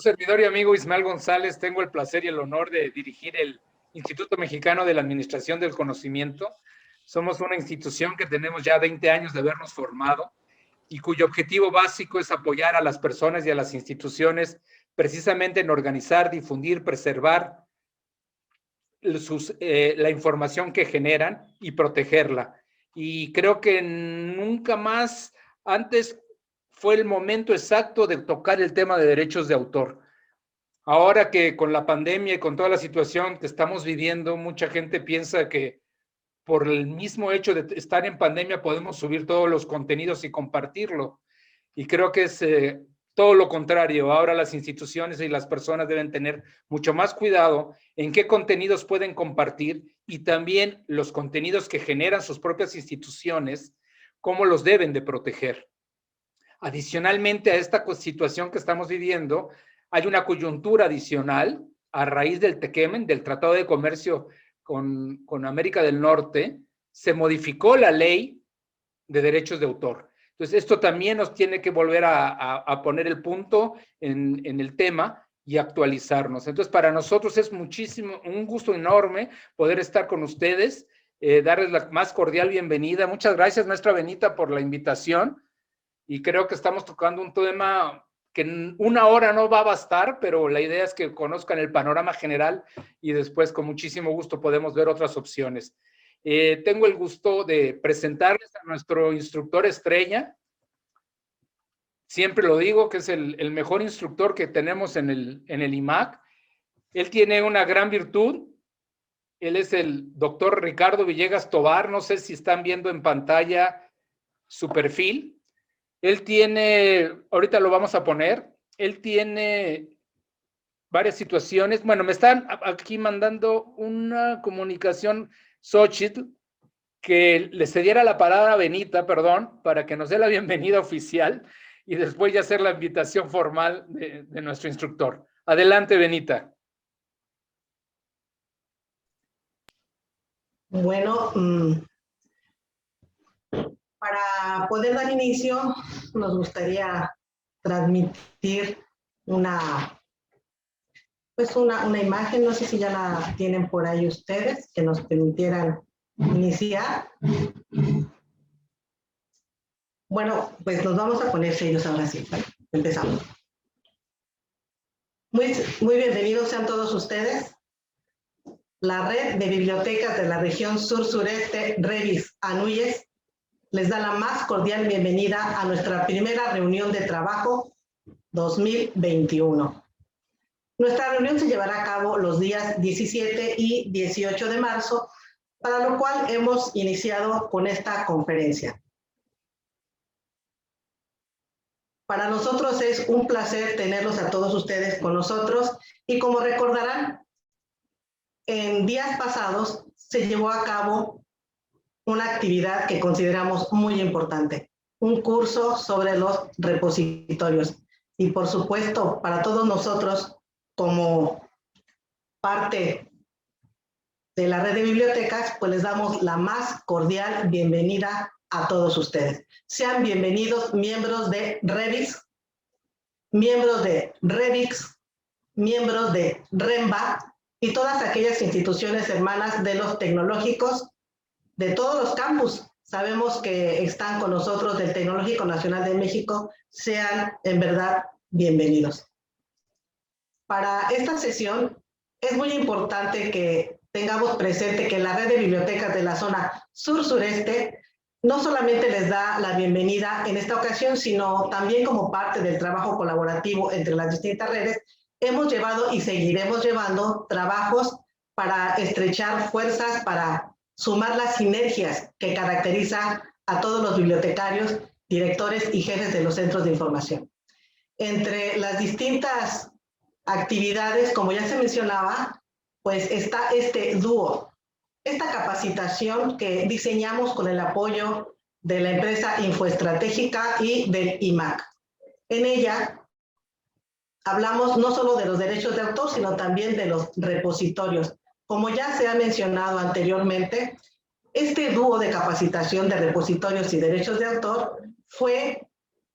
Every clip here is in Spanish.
servidor y amigo Ismael González, tengo el placer y el honor de dirigir el Instituto Mexicano de la Administración del Conocimiento. Somos una institución que tenemos ya 20 años de habernos formado y cuyo objetivo básico es apoyar a las personas y a las instituciones precisamente en organizar, difundir, preservar la información que generan y protegerla. Y creo que nunca más antes fue el momento exacto de tocar el tema de derechos de autor. Ahora que con la pandemia y con toda la situación que estamos viviendo, mucha gente piensa que por el mismo hecho de estar en pandemia podemos subir todos los contenidos y compartirlo. Y creo que es todo lo contrario. Ahora las instituciones y las personas deben tener mucho más cuidado en qué contenidos pueden compartir y también los contenidos que generan sus propias instituciones, cómo los deben de proteger. Adicionalmente a esta situación que estamos viviendo, hay una coyuntura adicional a raíz del TECEMEN, del Tratado de Comercio con América del Norte. Se modificó la ley de derechos de autor. Entonces, esto también nos tiene que volver a poner el punto en el tema y actualizarnos. Entonces, para nosotros es un gusto enorme poder estar con ustedes, darles la más cordial bienvenida. Muchas gracias, maestra Benita, por la invitación. Y creo que estamos tocando un tema que en una hora no va a bastar, pero la idea es que conozcan el panorama general y después con muchísimo gusto podemos ver otras opciones. Tengo el gusto de presentarles a nuestro instructor estrella. Siempre lo digo que es el mejor instructor que tenemos en el IMAC. Él tiene una gran virtud. Él es el doctor Ricardo Villegas Tovar. No sé si están viendo en pantalla su perfil. Él tiene, ahorita lo vamos a poner, él tiene varias situaciones. Bueno, me están aquí mandando una comunicación, Xochitl, que le cediera la palabra a Benita, perdón, para que nos dé la bienvenida oficial y después ya hacer la invitación formal de nuestro instructor. Adelante, Benita. Bueno, para poder dar inicio, nos gustaría transmitir una imagen, no sé si ya la tienen por ahí ustedes, que nos permitieran iniciar. Bueno, pues nos vamos a poner serios ahora sí. Empezamos. Muy bienvenidos sean todos ustedes. La Red de Bibliotecas de la Región Sur-Sureste, Revis Anuyes, les da la más cordial bienvenida a nuestra primera reunión de trabajo 2021. Nuestra reunión se llevará a cabo los días 17 y 18 de marzo, para lo cual hemos iniciado con esta conferencia. Para nosotros es un placer tenerlos a todos ustedes con nosotros y como recordarán, en días pasados se llevó a cabo una actividad que consideramos muy importante, un curso sobre los repositorios. Y por supuesto, para todos nosotros, como parte de la red de bibliotecas, pues les damos la más cordial bienvenida a todos ustedes. Sean bienvenidos miembros de Revis, miembros de Revix, miembros de REMBA y todas aquellas instituciones hermanas de los tecnológicos de todos los campus. Sabemos que están con nosotros del Tecnológico Nacional de México. Sean en verdad bienvenidos. Para esta sesión es muy importante que tengamos presente que la red de bibliotecas de la zona sur-sureste no solamente les da la bienvenida en esta ocasión, sino también como parte del trabajo colaborativo entre las distintas redes, hemos llevado y seguiremos llevando trabajos para estrechar fuerzas, para sumar las sinergias que caracterizan a todos los bibliotecarios, directores y jefes de los centros de información. Entre las distintas actividades, como ya se mencionaba, pues está este dúo, esta capacitación que diseñamos con el apoyo de la empresa Infoestratégica y del IMAC. En ella hablamos no solo de los derechos de autor, sino también de los repositorios. Como ya se ha mencionado anteriormente, este dúo de capacitación de repositorios y derechos de autor fue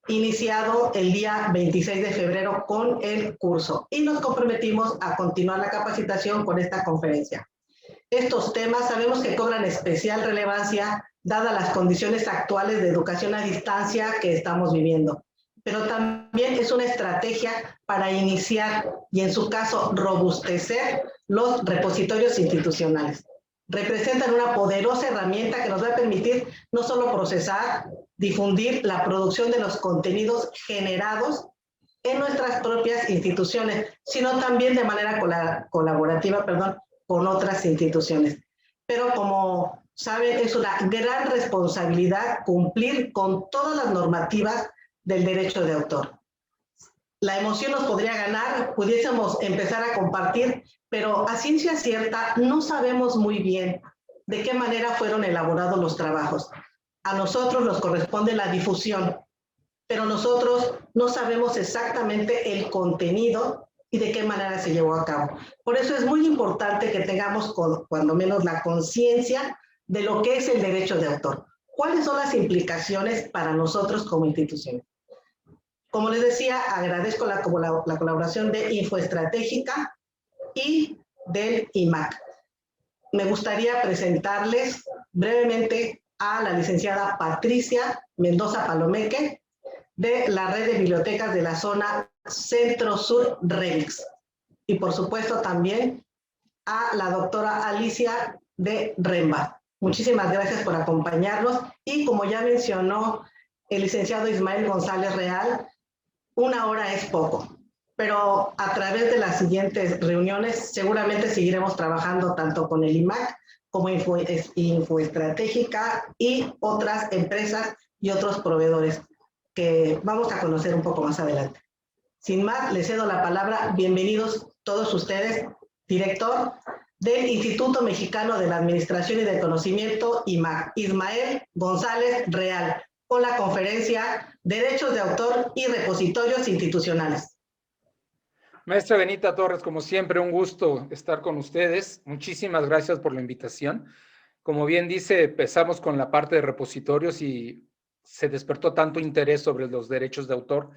iniciado el día 26 de febrero con el curso y nos comprometimos a continuar la capacitación con esta conferencia. Estos temas sabemos que cobran especial relevancia dadas las condiciones actuales de educación a distancia que estamos viviendo, pero también es una estrategia para iniciar y en su caso robustecer los repositorios institucionales. Representan una poderosa herramienta que nos va a permitir no solo procesar, difundir la producción de los contenidos generados en nuestras propias instituciones, sino también de manera colaborativa, con otras instituciones. Pero como saben, es una gran responsabilidad cumplir con todas las normativas del derecho de autor. La emoción nos podría ganar, pudiésemos empezar a compartir, pero a ciencia cierta no sabemos muy bien de qué manera fueron elaborados los trabajos. A nosotros nos corresponde la difusión, pero nosotros no sabemos exactamente el contenido y de qué manera se llevó a cabo. Por eso es muy importante que tengamos cuando menos la conciencia de lo que es el derecho de autor. ¿Cuáles son las implicaciones para nosotros como institución? Como les decía, agradezco la colaboración de Infoestratégica y del IMAC. Me gustaría presentarles brevemente a la licenciada Patricia Mendoza Palomeque, de la red de bibliotecas de la zona Centro-Sur REMIX. Y por supuesto también a la doctora Alicia de Remba. Muchísimas gracias por acompañarnos. Y como ya mencionó el licenciado Ismael González Real, 1 hora es poco, pero a través de las siguientes reuniones seguramente seguiremos trabajando tanto con el IMAC como Infoestratégica y otras empresas y otros proveedores que vamos a conocer un poco más adelante. Sin más, les cedo la palabra. Bienvenidos todos ustedes, director del Instituto Mexicano de la Administración y del Conocimiento, IMAC, Ismael González Real, con la conferencia Derechos de Autor y Repositorios Institucionales. Maestra Benita Torres, como siempre, un gusto estar con ustedes. Muchísimas gracias por la invitación. Como bien dice, empezamos con la parte de repositorios y se despertó tanto interés sobre los derechos de autor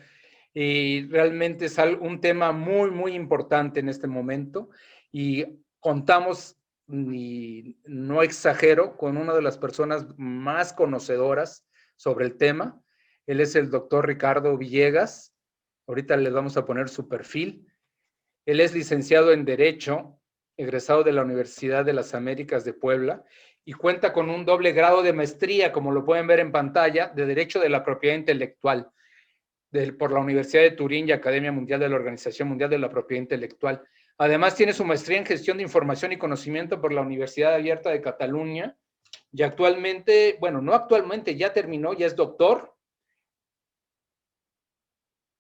y realmente es un tema muy, muy importante en este momento y contamos, y no exagero, con una de las personas más conocedoras sobre el tema. Él es el doctor Ricardo Villegas. Ahorita les vamos a poner su perfil. Él es licenciado en Derecho, egresado de la Universidad de las Américas de Puebla, y cuenta con un doble grado de maestría, como lo pueden ver en pantalla, de Derecho de la Propiedad Intelectual por la Universidad de Turín y Academia Mundial de la Organización Mundial de la Propiedad Intelectual. Además, tiene su maestría en Gestión de Información y Conocimiento por la Universidad Abierta de Cataluña y actualmente, bueno, no actualmente, ya terminó, ya es doctor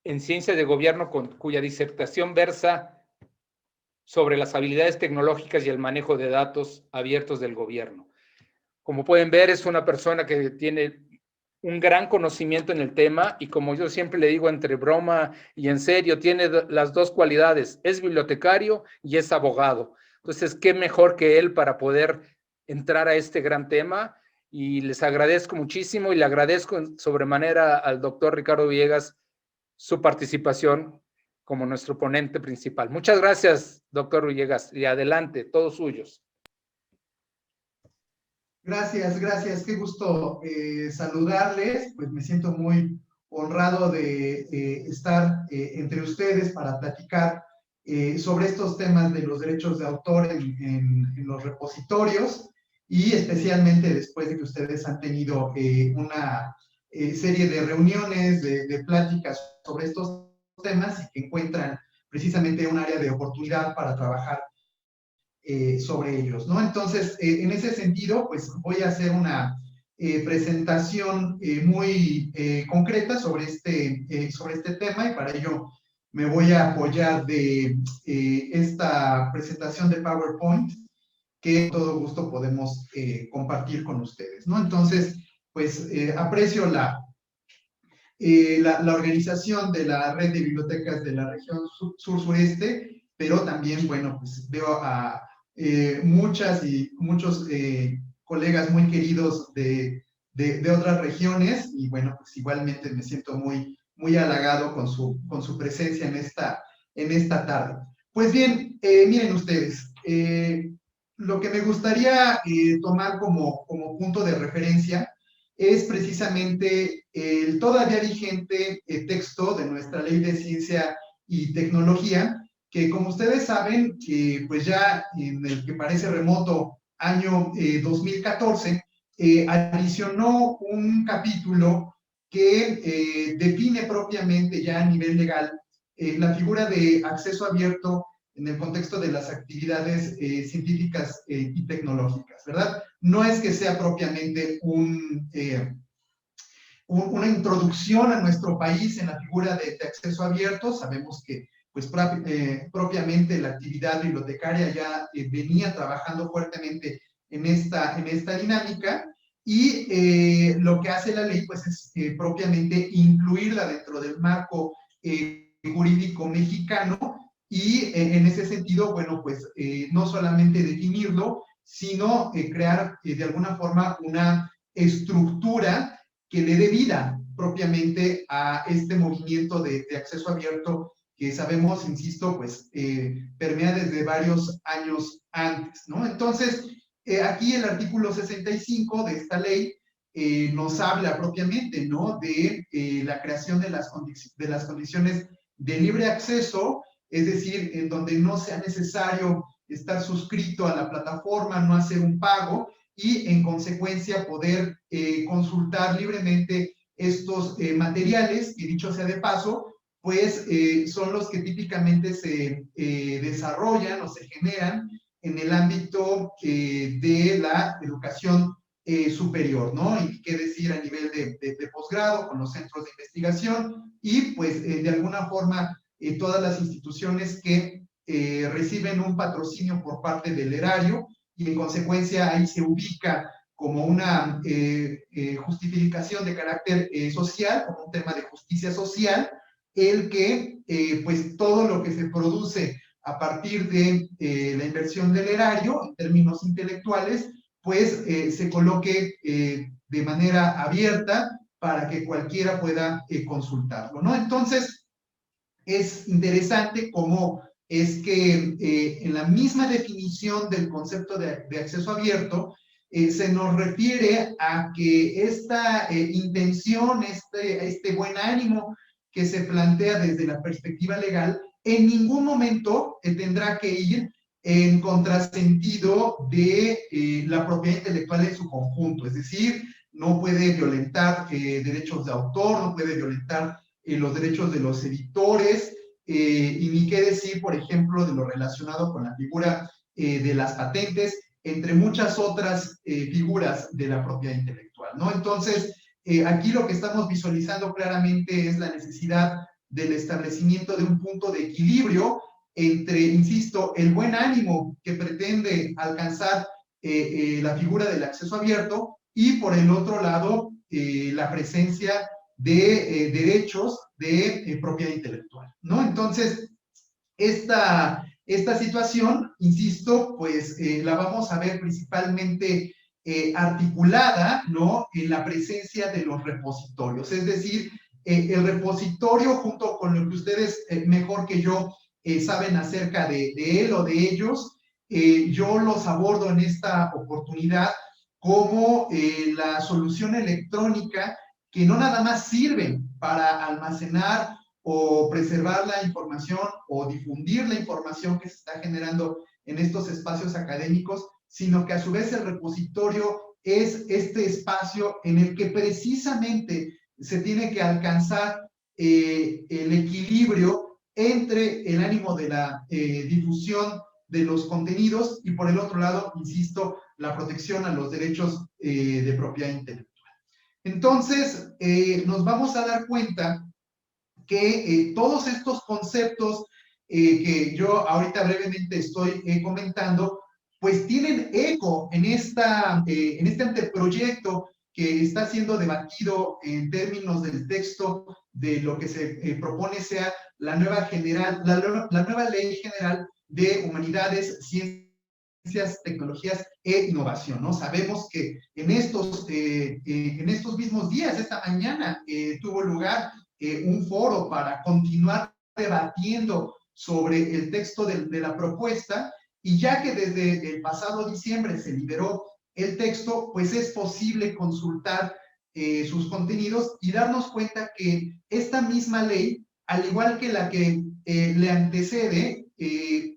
en Ciencias de Gobierno, cuya disertación versa sobre las habilidades tecnológicas y el manejo de datos abiertos del gobierno. Como pueden ver, es una persona que tiene un gran conocimiento en el tema y, como yo siempre le digo entre broma y en serio, tiene las dos cualidades: es bibliotecario y es abogado. Entonces, qué mejor que él para poder entrar a este gran tema, y les agradezco muchísimo y le agradezco sobremanera al doctor Ricardo Villegas su participación como nuestro ponente principal. Muchas gracias, doctor Villegas, y adelante, todos suyos. Gracias, gracias. Qué gusto saludarles. Pues me siento muy honrado de estar entre ustedes para platicar sobre estos temas de los derechos de autor en los repositorios, y especialmente después de que ustedes han tenido una serie de reuniones, de pláticas sobre estos temas, y que encuentran precisamente un área de oportunidad para trabajar sobre ellos, ¿no? Entonces, en ese sentido, pues voy a hacer una presentación muy concreta sobre este tema, y para ello me voy a apoyar de esta presentación de PowerPoint, que con todo gusto podemos compartir con ustedes, ¿no? Entonces, pues aprecio la organización de la red de bibliotecas de la región sur-sureste, pero también, bueno, pues veo a muchas y muchos colegas muy queridos de otras regiones, y bueno, pues igualmente me siento muy muy halagado con su presencia en esta tarde. Pues bien, miren ustedes, lo que me gustaría tomar como punto de referencia es precisamente el todavía vigente texto de nuestra Ley de Ciencia y Tecnología, que como ustedes saben, pues ya en el que parece remoto año 2014, adicionó un capítulo que define propiamente ya a nivel legal la figura de acceso abierto en el contexto de las actividades científicas y tecnológicas, ¿verdad? No es que sea propiamente una introducción a nuestro país en la figura de acceso abierto. Sabemos que pues propiamente la actividad bibliotecaria ya venía trabajando fuertemente en esta dinámica, y lo que hace la ley pues es propiamente incluirla dentro del marco jurídico mexicano, y en ese sentido, bueno, pues no solamente definirlo, sino crear de alguna forma una estructura que le dé vida propiamente a este movimiento de acceso abierto que sabemos, insisto, pues permea desde varios años antes, ¿no? Entonces, aquí el artículo 65 de esta ley nos habla propiamente, ¿no?, de la creación de las condiciones de libre acceso, es decir, en donde no sea necesario estar suscrito a la plataforma, no hacer un pago, y en consecuencia poder consultar libremente estos materiales, que dicho sea de paso, pues son los que típicamente se desarrollan o se generan en el ámbito de la educación superior, ¿no? Y qué decir a nivel de posgrado, con los centros de investigación, y pues de alguna forma todas las instituciones que reciben un patrocinio por parte del erario, y en consecuencia ahí se ubica como una justificación de carácter social, como un tema de justicia social, el que pues todo lo que se produce a partir de la inversión del erario, en términos intelectuales, pues se coloque de manera abierta para que cualquiera pueda consultarlo, ¿no? Entonces, es interesante cómo es que en la misma definición del concepto de acceso abierto, se nos refiere a que esta intención, este buen ánimo que se plantea desde la perspectiva legal, en ningún momento tendrá que ir en contrasentido de la propiedad intelectual en su conjunto, es decir, no puede violentar derechos de autor, no puede violentar los derechos de los editores, y ni qué decir, por ejemplo, de lo relacionado con la figura de las patentes, entre muchas otras figuras de la propiedad intelectual, ¿no? Entonces, aquí lo que estamos visualizando claramente es la necesidad del establecimiento de un punto de equilibrio entre, insisto, el buen ánimo que pretende alcanzar la figura del acceso abierto, y por el otro lado, la presencia de derechos de propiedad intelectual, ¿no? Entonces, esta situación, insisto, pues la vamos a ver principalmente articulada, ¿no?, en la presencia de los repositorios, es decir, el repositorio, junto con lo que ustedes mejor que yo saben acerca de él o de ellos, yo los abordo en esta oportunidad como la solución electrónica que no nada más sirven para almacenar o preservar la información o difundir la información que se está generando en estos espacios académicos, sino que a su vez el repositorio es este espacio en el que precisamente se tiene que alcanzar el equilibrio entre el ánimo de la difusión de los contenidos y, por el otro lado, insisto, la protección a los derechos de propiedad intelectual. Entonces, nos vamos a dar cuenta que todos estos conceptos que yo ahorita brevemente estoy comentando, pues tienen eco en este anteproyecto que está siendo debatido en términos del texto de lo que se propone sea la nueva Ley General de Humanidades, Ciencias, Tecnologías e Innovación, ¿no? Sabemos que en estos mismos días, esta mañana, tuvo lugar un foro para continuar debatiendo sobre el texto de la propuesta, y ya que desde el pasado diciembre se liberó el texto, pues es posible consultar sus contenidos y darnos cuenta que esta misma ley, al igual que la que le antecede,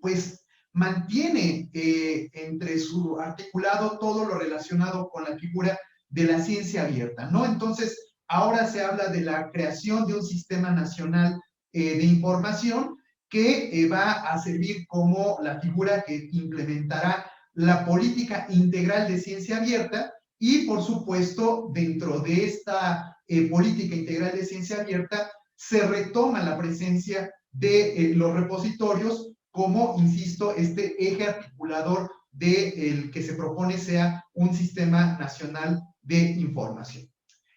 pues mantiene entre su articulado todo lo relacionado con la figura de la ciencia abierta, ¿no? Entonces, ahora se habla de la creación de un sistema nacional de información que va a servir como la figura que implementará la política integral de ciencia abierta, y por supuesto dentro de esta política integral de ciencia abierta se retoma la presencia de los repositorios como, insisto, este eje articulador del que se propone sea un sistema nacional de información.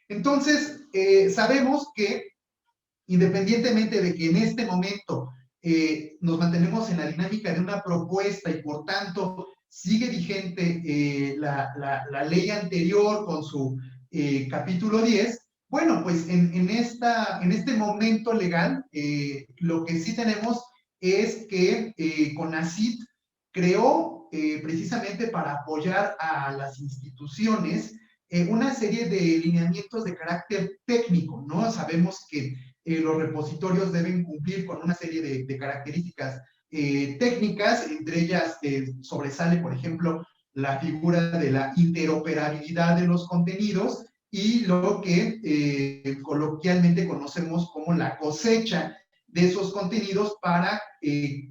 Entonces, sabemos que independientemente de que en este momento nos mantenemos en la dinámica de una propuesta y por tanto sigue vigente la ley anterior con su capítulo 10, bueno, pues en este momento legal lo que sí tenemos es que CONACYT creó precisamente para apoyar a las instituciones una serie de lineamientos de carácter técnico, ¿no? Sabemos que los repositorios deben cumplir con una serie de características técnicas, entre ellas sobresale, por ejemplo, la figura de la interoperabilidad de los contenidos y lo que coloquialmente conocemos como la cosecha de esos contenidos para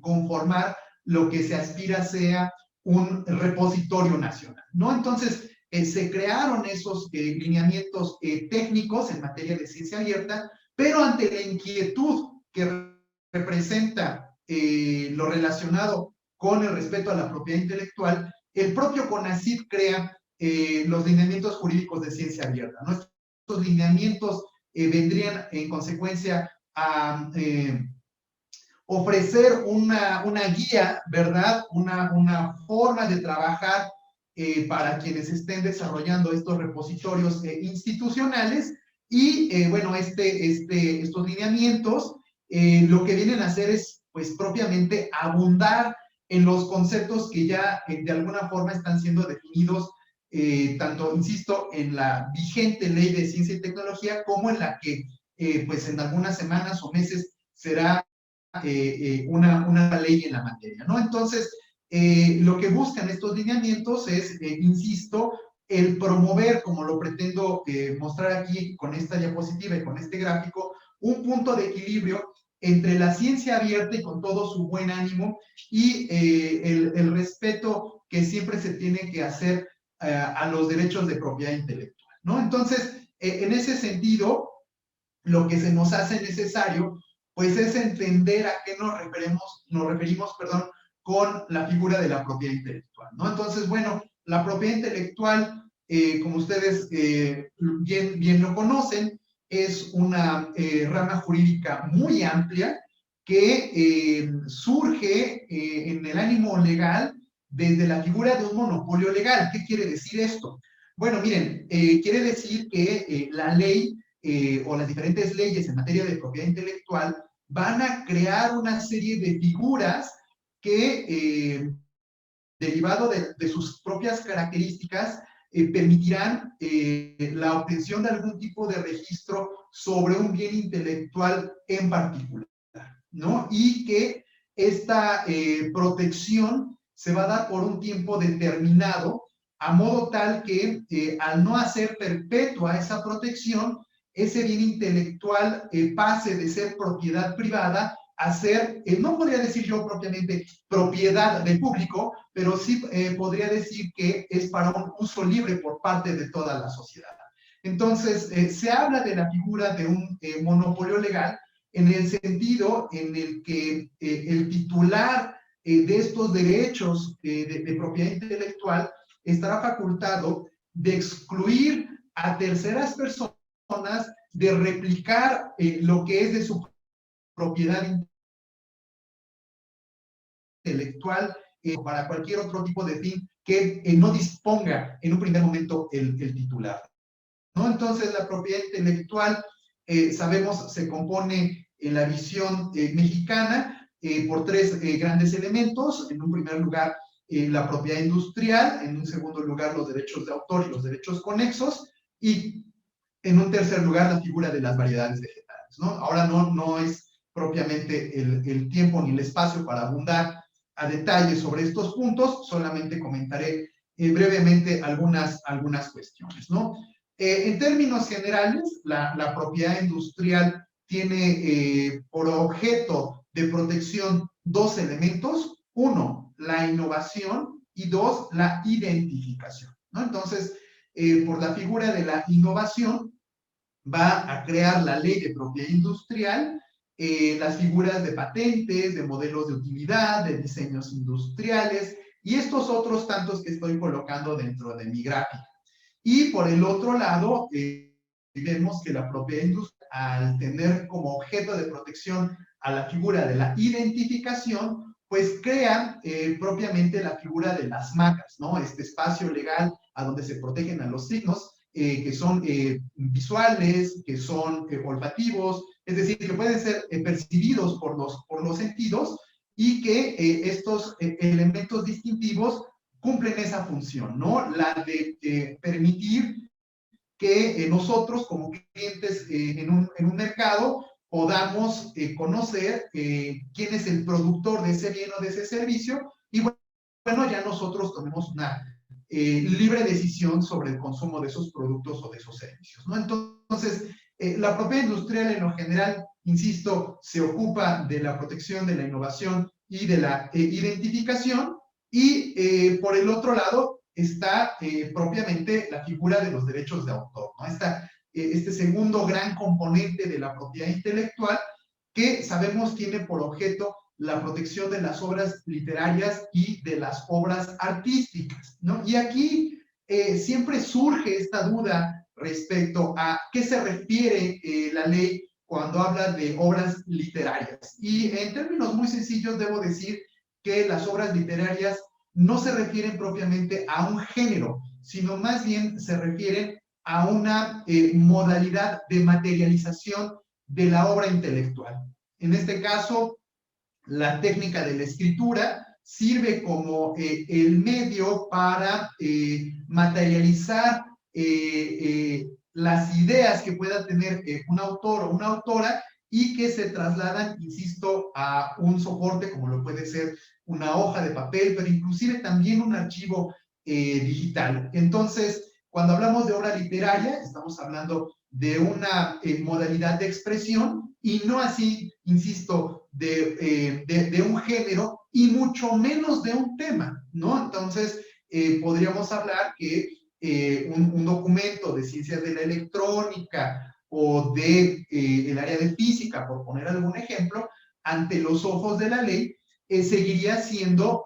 conformar lo que se aspira sea un repositorio nacional, ¿no? Entonces, se crearon esos lineamientos técnicos en materia de ciencia abierta, pero ante la inquietud que representa lo relacionado con el respeto a la propiedad intelectual, el propio CONACYT crea los lineamientos jurídicos de ciencia abierta, ¿no? Estos lineamientos vendrían en consecuencia a ofrecer una guía, ¿verdad? Una forma de trabajar para quienes estén desarrollando estos repositorios institucionales. Y bueno, estos lineamientos lo que vienen a hacer es pues propiamente abundar en los conceptos que ya de alguna forma están siendo definidos tanto, insisto, en la vigente ley de ciencia y tecnología como en la que pues en algunas semanas o meses será una ley en la materia, ¿no? Entonces, lo que buscan estos lineamientos es, insisto, el promover, como lo pretendo mostrar aquí con esta diapositiva y con este gráfico, un punto de equilibrio entre la ciencia abierta y con todo su buen ánimo y el respeto que siempre se tiene que hacer a los derechos de propiedad intelectual, ¿no? Entonces, en ese sentido, lo que se nos hace necesario pues es entender a qué nos referimos, perdón, con la figura de la propiedad intelectual, ¿no? Entonces, bueno, la propiedad intelectual, como ustedes bien lo conocen, es una rama jurídica muy amplia que surge en el ánimo legal desde la figura de un monopolio legal. ¿Qué quiere decir esto? Bueno, miren, quiere decir que la ley o las diferentes leyes en materia de propiedad intelectual van a crear una serie de figuras que, derivado de sus propias características, permitirán la obtención de algún tipo de registro sobre un bien intelectual en particular, ¿no? Y que esta protección se va a dar por un tiempo determinado, a modo tal que al no hacer perpetua esa protección, ese bien intelectual pase de ser propiedad privada a ser, no podría decir yo propiamente propiedad del público, pero sí podría decir que es para un uso libre por parte de toda la sociedad. Entonces, se habla de la figura de un monopolio legal en el sentido en el que el titular de estos derechos de propiedad intelectual estará facultado de excluir a terceras personas de replicar lo que es de su propiedad intelectual para cualquier otro tipo de fin que no disponga en un primer momento el titular, ¿no? Entonces, la propiedad intelectual sabemos, se compone en la visión mexicana por tres grandes elementos. En un primer lugar, la propiedad industrial, en un segundo lugar, los derechos de autor y los derechos conexos, y en un tercer lugar, la figura de las variedades vegetales, ¿no? Ahora no es propiamente el tiempo ni el espacio para abundar a detalle sobre estos puntos, solamente comentaré brevemente algunas cuestiones, ¿no? En términos generales, la propiedad industrial tiene por objeto de protección dos elementos. Uno, la innovación, y dos, la identificación, ¿no? Entonces, por la figura de la innovación, va a crear la ley de propiedad industrial, las figuras de patentes, de modelos de utilidad, de diseños industriales, y estos otros tantos que estoy colocando dentro de mi gráfica. Y por el otro lado, vemos que la propiedad industrial, al tener como objeto de protección a la figura de la identificación, pues crea propiamente la figura de las marcas, ¿no? Este espacio legal a donde se protegen a los signos, que son visuales, que son olfativos, es decir, que pueden ser percibidos por los sentidos, y que estos elementos distintivos cumplen esa función, ¿no? La de permitir que nosotros como clientes en un mercado podamos conocer quién es el productor de ese bien o de ese servicio, y bueno, ya nosotros tomemos una libre decisión sobre el consumo de esos productos o de esos servicios, ¿no? Entonces, la propiedad industrial en lo general, insisto, se ocupa de la protección, de la innovación y de la identificación, y por el otro lado está propiamente la figura de los derechos de autor, ¿no? Este segundo gran componente de la propiedad intelectual, que sabemos tiene por objeto la protección de las obras literarias y de las obras artísticas, ¿no? Y aquí siempre surge esta duda respecto a qué se refiere la ley cuando habla de obras literarias. Y en términos muy sencillos debo decir que las obras literarias no se refieren propiamente a un género, sino más bien se refieren a una modalidad de materialización de la obra intelectual. En este caso, la técnica de la escritura sirve como el medio para materializar las ideas que pueda tener un autor o una autora, y que se trasladan, insisto, a un soporte como lo puede ser una hoja de papel, pero inclusive también un archivo digital. Entonces, cuando hablamos de obra literaria, estamos hablando de una modalidad de expresión, y no así, insisto, de un género, y mucho menos de un tema, ¿no? Entonces, podríamos hablar que un documento de ciencias de la electrónica o de el área de física, por poner algún ejemplo, ante los ojos de la ley, seguiría siendo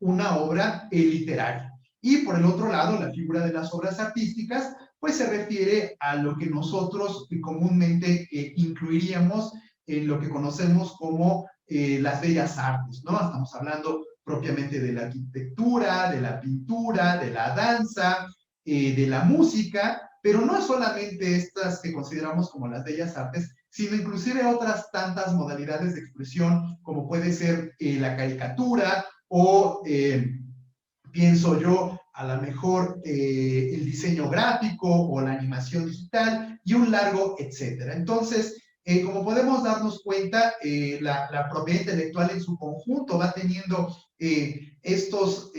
una obra literaria. Y por el otro lado, la figura de las obras artísticas, pues se refiere a lo que nosotros comúnmente incluiríamos en lo que conocemos como las bellas artes, ¿no? Estamos hablando propiamente de la arquitectura, de la pintura, de la danza, de la música, pero no solamente estas que consideramos como las bellas artes, sino inclusive otras tantas modalidades de expresión, como puede ser la caricatura, o pienso yo, a lo mejor el diseño gráfico o la animación digital, y un largo etcétera. Entonces, como podemos darnos cuenta, la propiedad intelectual en su conjunto va teniendo estos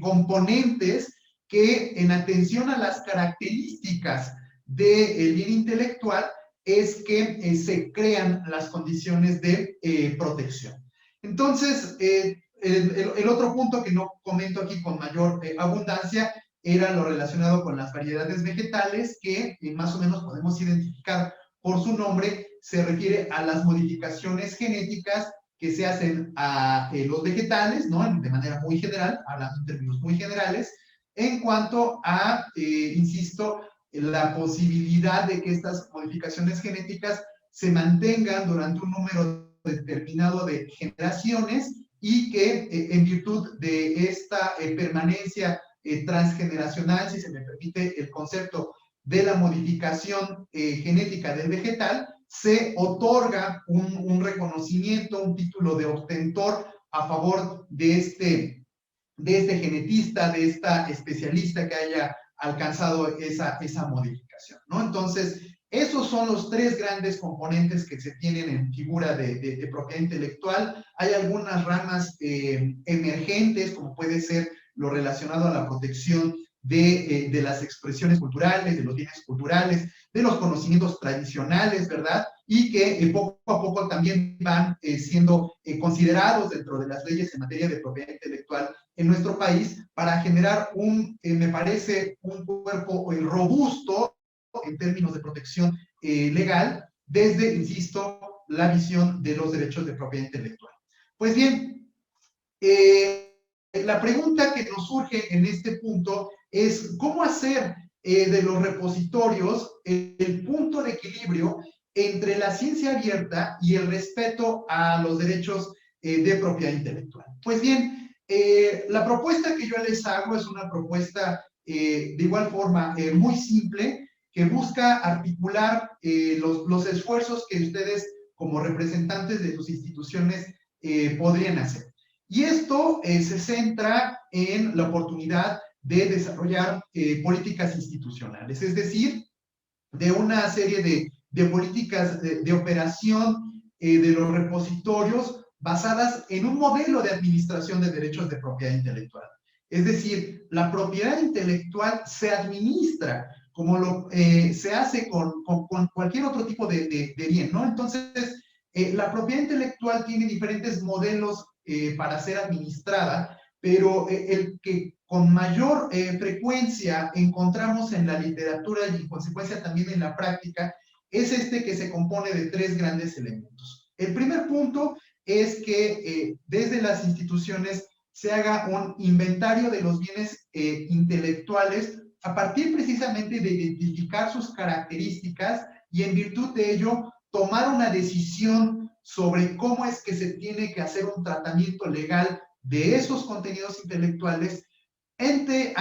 componentes que, en atención a las características del bien intelectual, es que se crean las condiciones de protección. Entonces, el otro punto que no comento aquí con mayor abundancia era lo relacionado con las variedades vegetales, que más o menos podemos identificar por su nombre. Se refiere a las modificaciones genéticas que se hacen a los vegetales, ¿no? De manera muy general, hablando en términos muy generales, en cuanto a, insisto, la posibilidad de que estas modificaciones genéticas se mantengan durante un número determinado de generaciones, y que en virtud de esta permanencia transgeneracional, si se me permite el concepto, de la modificación genética del vegetal, se otorga un reconocimiento, un título de obtentor a favor de este genetista, de esta especialista que haya alcanzado esa modificación, ¿no? Entonces, esos son los tres grandes componentes que se tienen en figura de propiedad intelectual. Hay algunas ramas emergentes, como puede ser lo relacionado a la protección de las expresiones culturales, de los bienes culturales, de los conocimientos tradicionales, ¿verdad? Y que poco a poco también van siendo considerados dentro de las leyes en materia de propiedad intelectual en nuestro país para generar me parece, un cuerpo robusto en términos de protección legal desde, insisto, la visión de los derechos de propiedad intelectual. Pues bien, la pregunta que nos surge en este punto es cómo hacer de los repositorios el punto de equilibrio entre la ciencia abierta y el respeto a los derechos de propiedad intelectual. Pues bien, la propuesta que yo les hago es una propuesta de igual forma muy simple, que busca articular los esfuerzos que ustedes como representantes de sus instituciones podrían hacer. Y esto se centra en la oportunidad de desarrollar políticas institucionales, es decir, de una serie de políticas de operación de los repositorios basadas en un modelo de administración de derechos de propiedad intelectual. Es decir, la propiedad intelectual se administra como se hace con cualquier otro tipo de bien, ¿no? Entonces, la propiedad intelectual tiene diferentes modelos para ser administrada, pero el que con mayor frecuencia encontramos en la literatura y en consecuencia también en la práctica es este que se compone de tres grandes elementos. El primer punto es que desde las instituciones se haga un inventario de los bienes intelectuales a partir precisamente de identificar sus características y en virtud de ello tomar una decisión sobre cómo es que se tiene que hacer un tratamiento legal de esos contenidos intelectuales ante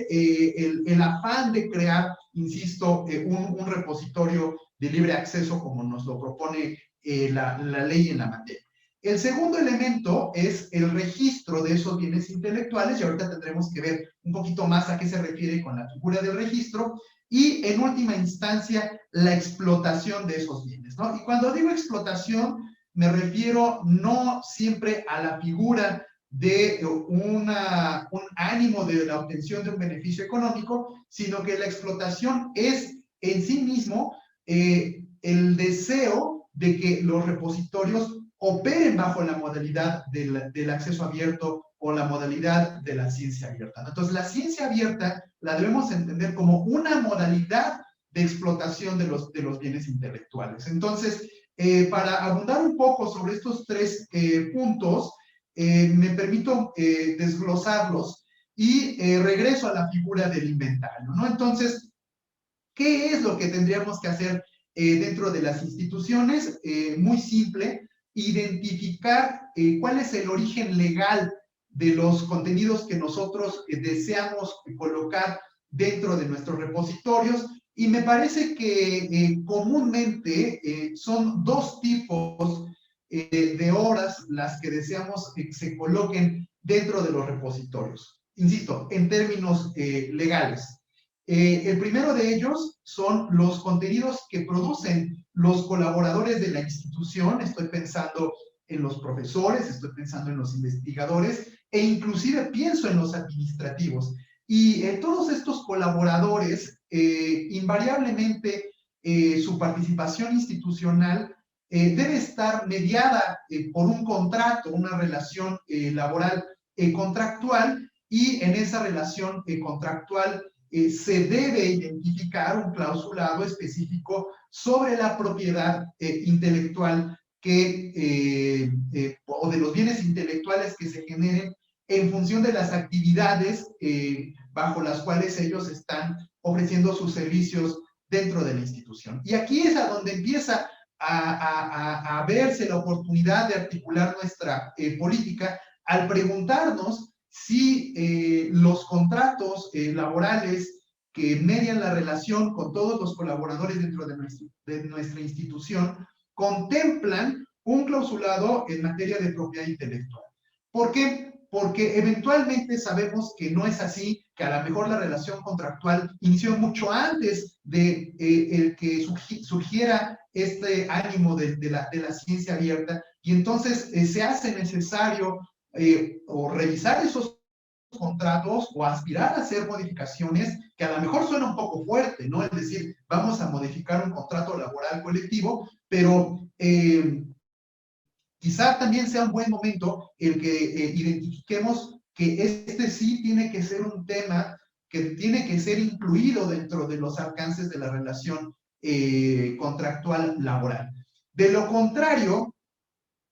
el afán de crear, insisto, un repositorio de libre acceso como nos lo propone la ley en la materia. El segundo elemento es el registro de esos bienes intelectuales, y ahorita tendremos que ver un poquito más a qué se refiere con la figura del registro, y en última instancia, la explotación de esos bienes, ¿no? Y cuando digo explotación, me refiero no siempre a la figura de un ánimo de la obtención de un beneficio económico, sino que la explotación es en sí mismo el deseo de que los repositorios operen bajo la modalidad del acceso abierto o la modalidad de la ciencia abierta. Entonces, la ciencia abierta la debemos entender como una modalidad de explotación de los bienes intelectuales. Entonces, para abundar un poco sobre estos tres puntos, me permito desglosarlos y regreso a la figura del inventario, ¿no? Entonces, ¿qué es lo que tendríamos que hacer dentro de las instituciones? Muy simple, identificar cuál es el origen legal de los contenidos que nosotros deseamos colocar dentro de nuestros repositorios, y me parece que comúnmente son dos tipos de horas las que deseamos que se coloquen dentro de los repositorios. Insisto, en términos legales. El primero de ellos son los contenidos que producen los colaboradores de la institución. Estoy pensando en los profesores, estoy pensando en los investigadores e inclusive pienso en los administrativos. Y todos estos colaboradores, invariablemente su participación institucional debe estar mediada por un contrato, una relación laboral contractual, y en esa relación contractual se debe identificar un clausulado específico sobre la propiedad intelectual o de los bienes intelectuales que se generen en función de las actividades bajo las cuales ellos están ofreciendo sus servicios dentro de la institución. Y aquí es a donde empieza a verse la oportunidad de articular nuestra política al preguntarnos si los contratos laborales que median la relación con todos los colaboradores dentro de nuestra institución contemplan un clausulado en materia de propiedad intelectual. ¿Por qué? Porque eventualmente sabemos que no es así, que a lo mejor la relación contractual inició mucho antes de el que surgiera este ánimo de la ciencia abierta, y entonces se hace necesario o revisar esos contratos o aspirar a hacer modificaciones, que a lo mejor suena un poco fuerte, ¿no? Es decir, vamos a modificar un contrato laboral colectivo, pero quizá también sea un buen momento el que identifiquemos que este sí tiene que ser un tema que tiene que ser incluido dentro de los alcances de la relación contractual laboral. De lo contrario,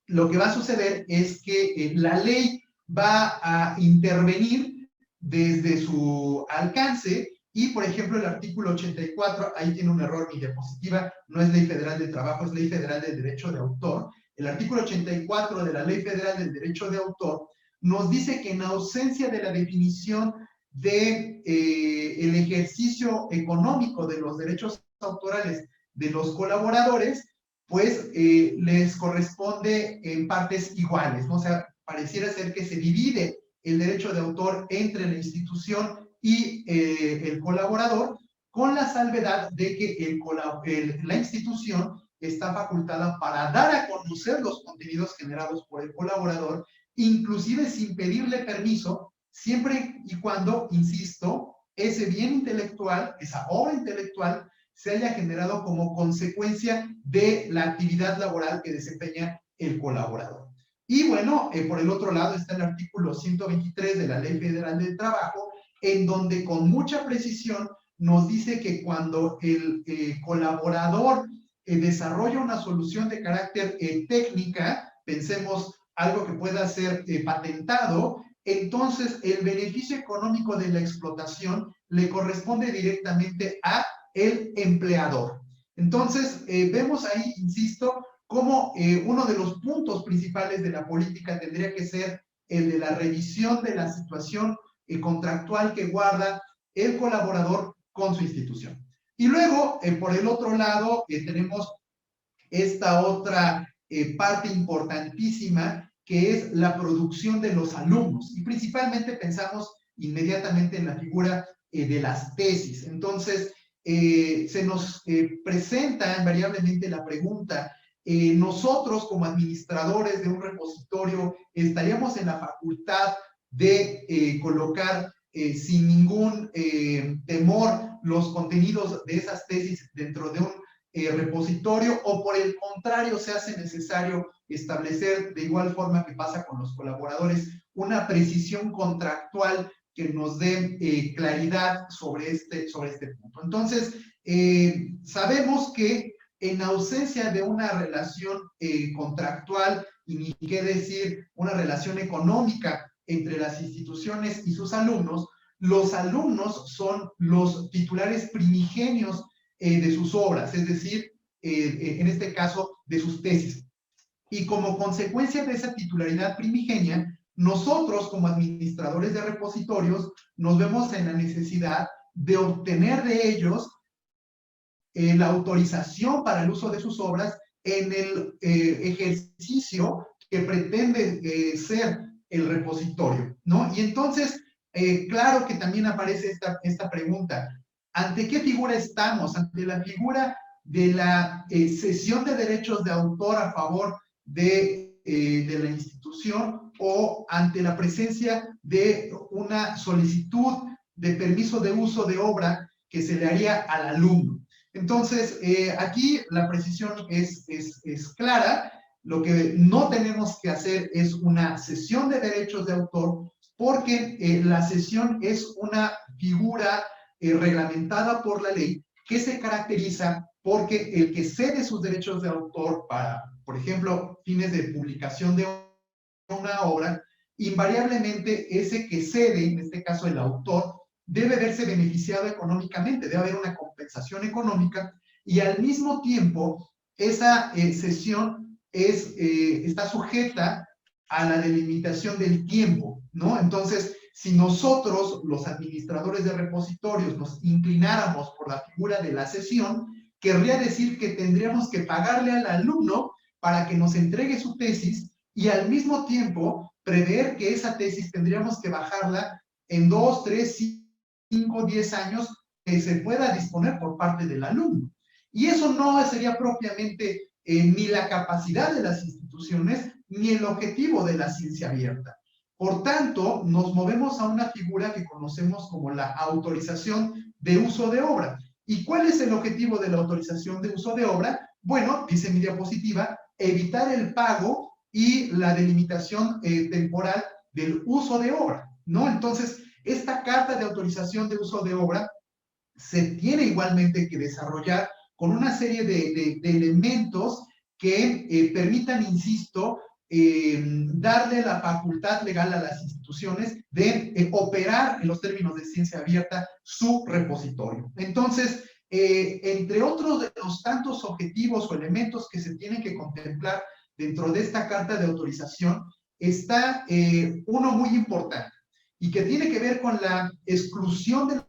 lo que va a suceder es que la ley va a intervenir desde su alcance y, por ejemplo, el artículo 84, ahí tiene un error mi diapositiva, no es Ley Federal de Trabajo, es Ley Federal del Derecho de Autor. El artículo 84 de la Ley Federal del Derecho de Autor nos dice que en ausencia de la definición de el ejercicio económico de los derechos autorales de los colaboradores, pues les corresponde en partes iguales, ¿no? O sea, pareciera ser que se divide el derecho de autor entre la institución y el colaborador, con la salvedad de que la institución está facultada para dar a conocer los contenidos generados por el colaborador, inclusive sin pedirle permiso, siempre y cuando, insisto, ese bien intelectual, esa obra intelectual, se haya generado como consecuencia de la actividad laboral que desempeña el colaborador. Y bueno, por el otro lado está el artículo 123 de la Ley Federal del Trabajo, en donde con mucha precisión nos dice que cuando el colaborador desarrolla una solución de carácter técnica, pensemos algo que pueda ser patentado, entonces el beneficio económico de la explotación le corresponde directamente a el empleador. Entonces, vemos ahí, insisto, cómo uno de los puntos principales de la política tendría que ser el de la revisión de la situación contractual que guarda el colaborador con su institución. Y luego, por el otro lado, tenemos esta otra parte importantísima, que es la producción de los alumnos. Y principalmente pensamos inmediatamente en la figura de las tesis. Entonces, se nos presenta invariablemente la pregunta, nosotros como administradores de un repositorio estaríamos en la facultad de colocar sin ningún temor los contenidos de esas tesis dentro de un repositorio, o por el contrario se hace necesario establecer, de igual forma que pasa con los colaboradores, una precisión contractual que nos dé claridad sobre este punto. Entonces, sabemos que en ausencia de una relación contractual, y ni qué decir, una relación económica entre las instituciones y sus alumnos, los alumnos son los titulares primigenios de sus obras, es decir, en este caso, de sus tesis. Y como consecuencia de esa titularidad primigenia, nosotros como administradores de repositorios nos vemos en la necesidad de obtener de ellos la autorización para el uso de sus obras en el ejercicio que pretende ser el repositorio, ¿no? Y entonces, claro que también aparece esta pregunta, ¿ante qué figura estamos? ¿Ante la figura de la cesión de derechos de autor a favor de la institución, o ante la presencia de una solicitud de permiso de uso de obra que se le haría al alumno? Entonces, aquí la precisión es clara. Lo que no tenemos que hacer es una cesión de derechos de autor, porque la cesión es una figura reglamentada por la ley que se caracteriza porque el que cede sus derechos de autor para, por ejemplo, fines de publicación de una obra, invariablemente ese que cede, en este caso el autor, debe verse beneficiado económicamente, debe haber una compensación económica, y al mismo tiempo esa cesión está sujeta a la delimitación del tiempo, ¿no? Entonces, si nosotros, los administradores de repositorios, nos inclináramos por la figura de la cesión, querría decir que tendríamos que pagarle al alumno para que nos entregue su tesis y al mismo tiempo prever que esa tesis tendríamos que bajarla en 2, 3, 5, 10 años que se pueda disponer por parte del alumno. Y eso no sería propiamente ni la capacidad de las instituciones ni el objetivo de la ciencia abierta. Por tanto, nos movemos a una figura que conocemos como la autorización de uso de obra. ¿Y cuál es el objetivo de la autorización de uso de obra? Bueno, dice mi diapositiva, evitar el pago y la delimitación temporal del uso de obra, ¿no? Entonces, esta carta de autorización de uso de obra se tiene igualmente que desarrollar con una serie de elementos que permitan, insisto, darle la facultad legal a las instituciones de operar en los términos de ciencia abierta su repositorio. Entonces, entre otros de los tantos objetivos o elementos que se tienen que contemplar dentro de esta carta de autorización, está uno muy importante y que tiene que ver con la exclusión de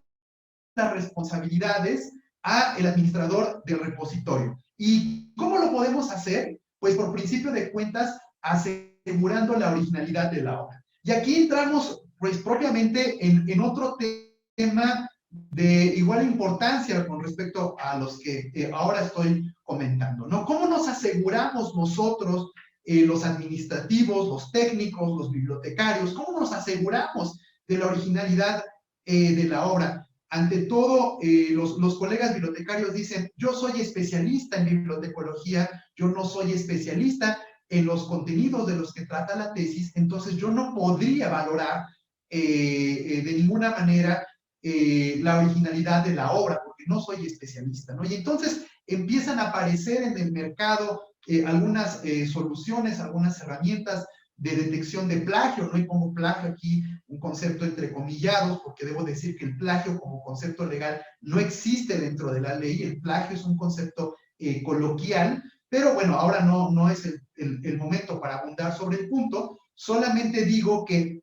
las responsabilidades a el administrador del repositorio. ¿Y cómo lo podemos hacer? Pues por principio de cuentas, asegurando la originalidad de la obra. Y aquí entramos, pues propiamente en otro tema de igual importancia con respecto a los que ahora estoy comentando, ¿no? ¿Cómo nos aseguramos nosotros, los administrativos, los técnicos, los bibliotecarios, cómo nos aseguramos de la originalidad de la obra? Ante todo, los colegas bibliotecarios dicen, yo soy especialista en bibliotecología, yo no soy especialista en los contenidos de los que trata la tesis, entonces yo no podría valorar de ninguna manera la originalidad de la obra, porque no soy especialista, ¿no? Y entonces empiezan a aparecer en el mercado algunas soluciones, algunas herramientas de detección de plagio, ¿no? Y pongo plagio aquí, un concepto entrecomillados, porque debo decir que el plagio como concepto legal no existe dentro de la ley, el plagio es un concepto coloquial, pero bueno, ahora no es el momento para abundar sobre el punto, solamente digo que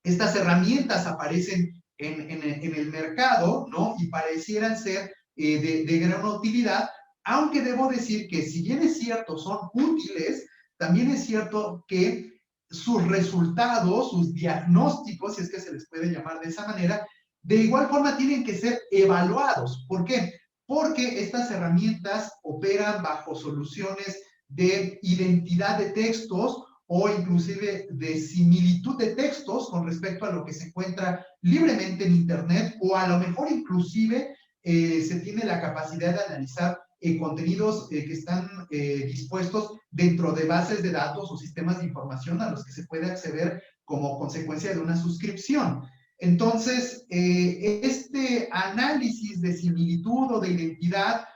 estas herramientas aparecen en el mercado, ¿no? Y parecieran ser de gran utilidad, aunque debo decir que si bien es cierto, son útiles, también es cierto que sus resultados, sus diagnósticos, si es que se les puede llamar de esa manera, de igual forma tienen que ser evaluados. ¿Por qué? Porque estas herramientas operan bajo soluciones de identidad de textos o inclusive de similitud de textos con respecto a lo que se encuentra libremente en Internet, o a lo mejor inclusive se tiene la capacidad de analizar contenidos que están dispuestos dentro de bases de datos o sistemas de información a los que se puede acceder como consecuencia de una suscripción. Entonces, este análisis de similitud o de identidad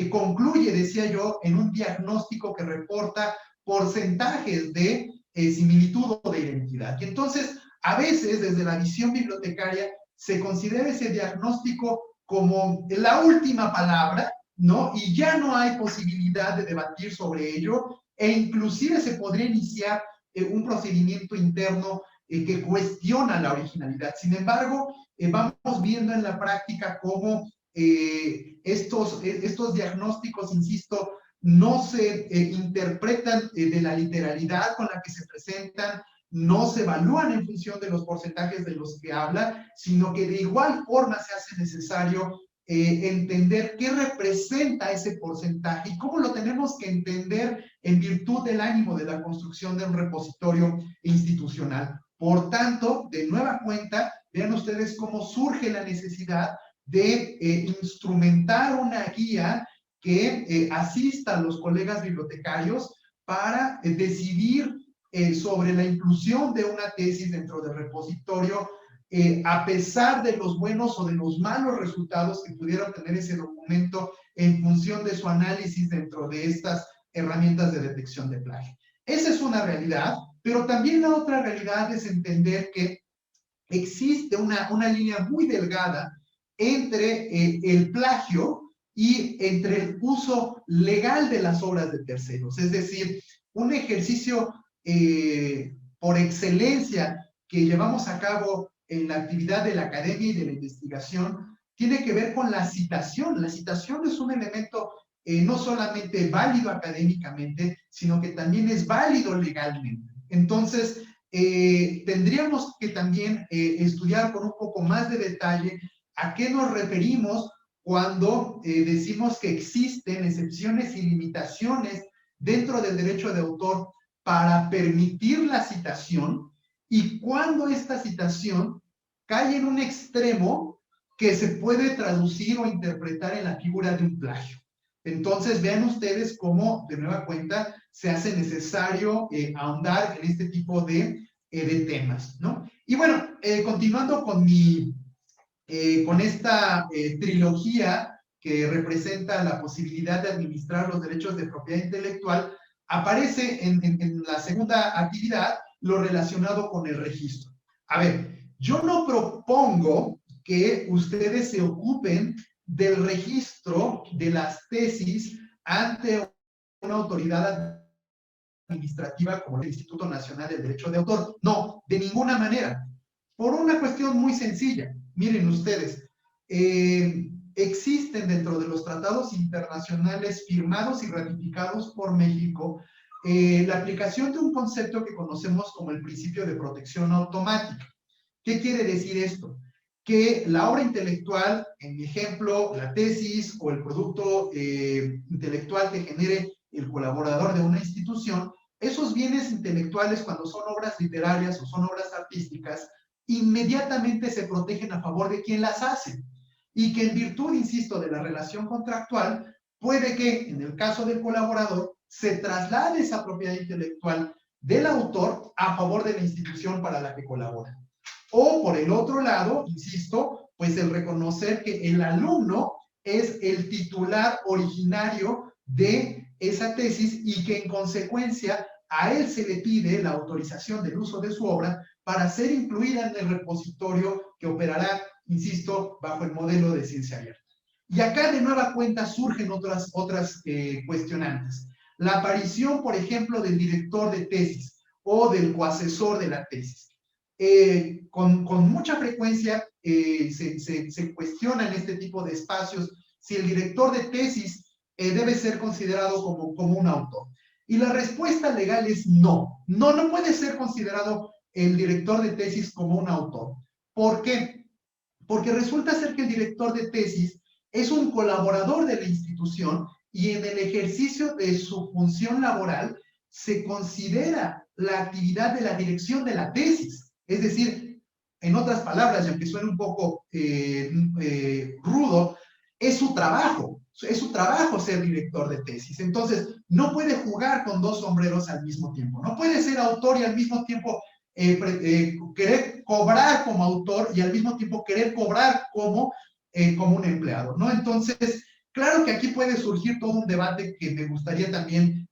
concluye, decía yo, en un diagnóstico que reporta porcentajes de similitud o de identidad. Y entonces, a veces, desde la visión bibliotecaria, se considera ese diagnóstico como la última palabra, ¿no? Y ya no hay posibilidad de debatir sobre ello, e inclusive se podría iniciar un procedimiento interno que cuestiona la originalidad. Sin embargo, vamos viendo en la práctica cómo estos diagnósticos, insisto, no se interpretan de la literalidad con la que se presentan, no se evalúan en función de los porcentajes de los que habla, sino que de igual forma se hace necesario entender qué representa ese porcentaje y cómo lo tenemos que entender en virtud del ánimo de la construcción de un repositorio institucional. Por tanto, de nueva cuenta, vean ustedes cómo surge la necesidad de instrumentar una guía que asista a los colegas bibliotecarios para decidir sobre la inclusión de una tesis dentro del repositorio, a pesar de los buenos o de los malos resultados que pudiera tener ese documento en función de su análisis dentro de estas herramientas de detección de plagio. Esa es una realidad, pero también la otra realidad es entender que existe una línea muy delgada entre el plagio y entre el uso legal de las obras de terceros. Es decir, un ejercicio por excelencia que llevamos a cabo en la actividad de la academia y de la investigación tiene que ver con la citación. La citación es un elemento no solamente válido académicamente, sino que también es válido legalmente. Entonces, tendríamos que también estudiar con un poco más de detalle a qué nos referimos cuando decimos que existen excepciones y limitaciones dentro del derecho de autor para permitir la citación y cuando esta citación cae en un extremo que se puede traducir o interpretar en la figura de un plagio. Entonces, vean ustedes cómo, de nueva cuenta, se hace necesario ahondar en este tipo de temas, ¿no? Y bueno, continuando con con esta trilogía que representa la posibilidad de administrar los derechos de propiedad intelectual, aparece en la segunda actividad lo relacionado con el registro. A ver, yo no propongo que ustedes se ocupen del registro de las tesis ante una autoridad administrativa como el Instituto Nacional del Derecho de Autor. No, de ninguna manera. Por una cuestión muy sencilla. Miren ustedes, existen dentro de los tratados internacionales firmados y ratificados por México la aplicación de un concepto que conocemos como el principio de protección automática. ¿Qué quiere decir esto? Que la obra intelectual, en mi ejemplo, la tesis o el producto intelectual que genere el colaborador de una institución, esos bienes intelectuales, cuando son obras literarias o son obras artísticas, inmediatamente se protegen a favor de quien las hace. Y que en virtud, insisto, de la relación contractual, puede que, en el caso del colaborador, se traslade esa propiedad intelectual del autor a favor de la institución para la que colabora. O por el otro lado, insisto, pues el reconocer que el alumno es el titular originario de esa tesis y que en consecuencia a él se le pide la autorización del uso de su obra para ser incluida en el repositorio que operará, insisto, bajo el modelo de ciencia abierta. Y acá de nueva cuenta surgen otras cuestionantes. La aparición, por ejemplo, del director de tesis o del coasesor de la tesis. Con mucha frecuencia se cuestiona en este tipo de espacios si el director de tesis debe ser considerado como un autor. Y la respuesta legal es no. No puede ser considerado el director de tesis como un autor. ¿Por qué? Porque resulta ser que el director de tesis es un colaborador de la institución y en el ejercicio de su función laboral se considera la actividad de la dirección de la tesis. Es decir, en otras palabras, y aunque suene un poco rudo, es su trabajo ser director de tesis. Entonces, no puede jugar con dos sombreros al mismo tiempo. No puede ser autor y al mismo tiempo querer cobrar como autor y al mismo tiempo querer cobrar como un empleado, ¿no? Entonces, claro que aquí puede surgir todo un debate que me gustaría también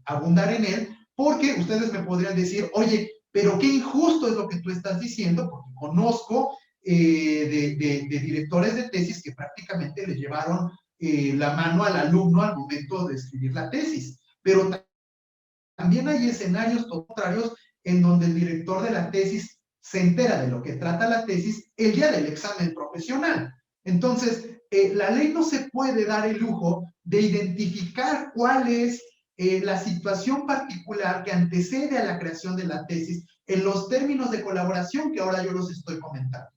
abundar en él, porque ustedes me podrían decir, oye, pero qué injusto es lo que tú estás diciendo, porque conozco de directores de tesis que prácticamente le llevaron la mano al alumno al momento de escribir la tesis. Pero también hay escenarios contrarios en donde el director de la tesis se entera de lo que trata la tesis el día del examen profesional. Entonces, la ley no se puede dar el lujo de identificar cuál es la situación particular que antecede a la creación de la tesis en los términos de colaboración que ahora yo los estoy comentando.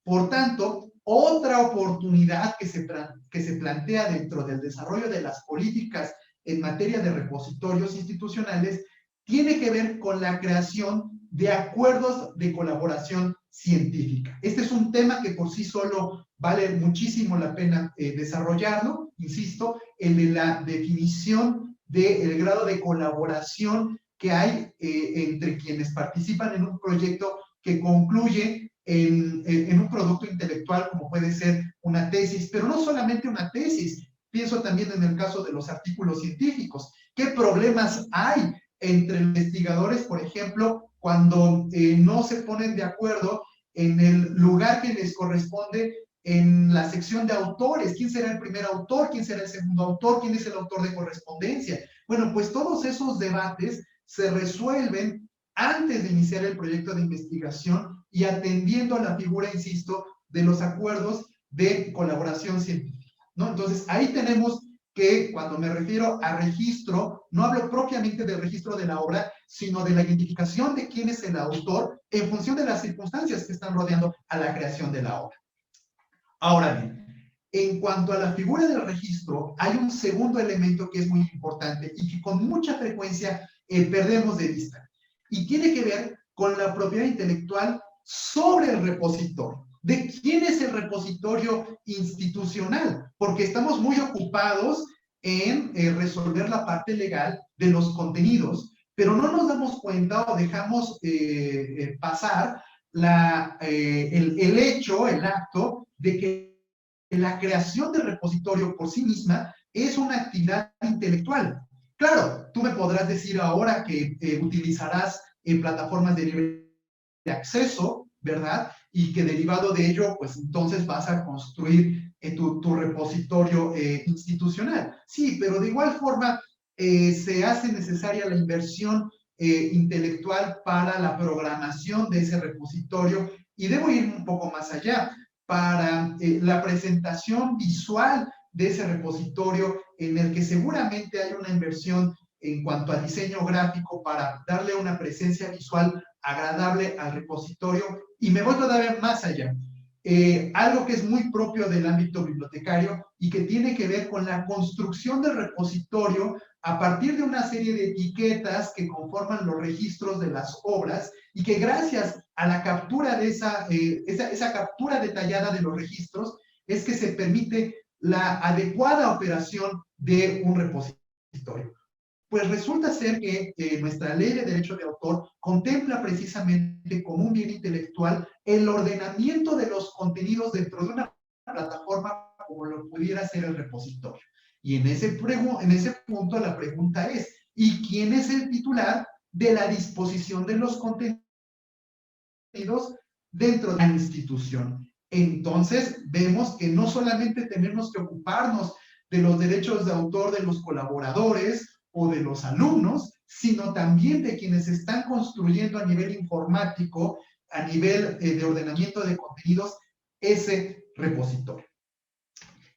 Por tanto, otra oportunidad que se plantea dentro del desarrollo de las políticas en materia de repositorios institucionales tiene que ver con la creación de acuerdos de colaboración científica. Este es un tema que por sí solo vale muchísimo la pena desarrollarlo, insisto, el de la definición del grado de colaboración que hay entre quienes participan en un proyecto que concluye en un producto intelectual como puede ser una tesis, pero no solamente una tesis. Pienso también en el caso de los artículos científicos. ¿Qué problemas hay entre investigadores, por ejemplo, cuando no se ponen de acuerdo en el lugar que les corresponde en la sección de autores? ¿Quién será el primer autor? ¿Quién será el segundo autor? ¿Quién es el autor de correspondencia? Bueno, pues todos esos debates se resuelven antes de iniciar el proyecto de investigación y atendiendo a la figura, insisto, de los acuerdos de colaboración científica, ¿no? Entonces, ahí tenemos que cuando me refiero a registro, no hablo propiamente del registro de la obra, sino de la identificación de quién es el autor en función de las circunstancias que están rodeando a la creación de la obra. Ahora bien, en cuanto a la figura del registro, hay un segundo elemento que es muy importante y que con mucha frecuencia perdemos de vista, y tiene que ver con la propiedad intelectual sobre el repositorio. ¿De quién es el repositorio institucional? Porque estamos muy ocupados en resolver la parte legal de los contenidos, pero no nos damos cuenta o dejamos pasar el hecho, el acto de que la creación del repositorio por sí misma es una actividad intelectual. Claro, tú me podrás decir ahora que utilizarás plataformas de libre acceso, ¿verdad? Y que derivado de ello, pues entonces vas a construir tu repositorio institucional. Sí, pero de igual forma se hace necesaria la inversión intelectual para la programación de ese repositorio, y debo ir un poco más allá, para la presentación visual de ese repositorio, en el que seguramente hay una inversión en cuanto a diseño gráfico para darle una presencia visual agradable al repositorio. Y me voy todavía más allá. Algo que es muy propio del ámbito bibliotecario y que tiene que ver con la construcción del repositorio a partir de una serie de etiquetas que conforman los registros de las obras, y que gracias a la captura de esa captura detallada de los registros es que se permite la adecuada operación de un repositorio. Pues resulta ser que nuestra ley de derecho de autor contempla precisamente como un bien intelectual el ordenamiento de los contenidos dentro de una plataforma como lo pudiera ser el repositorio. Y en ese punto la pregunta es, ¿y quién es el titular de la disposición de los contenidos dentro de la institución? Entonces vemos que no solamente tenemos que ocuparnos de los derechos de autor de los colaboradores o de los alumnos, sino también de quienes están construyendo a nivel informático, a nivel de ordenamiento de contenidos, ese repositorio.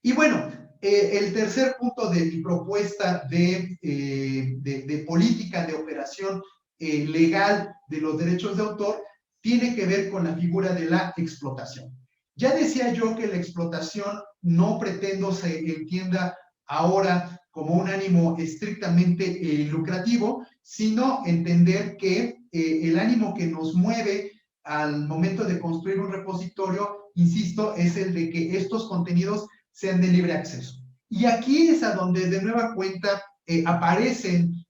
Y bueno, el tercer punto de mi propuesta de política de operación legal de los derechos de autor tiene que ver con la figura de la explotación. Ya decía yo que la explotación no pretendo se entienda ahora como un ánimo estrictamente lucrativo, sino entender que el ánimo que nos mueve al momento de construir un repositorio, insisto, es el de que estos contenidos sean de libre acceso. Y aquí es a donde de nueva cuenta aparecen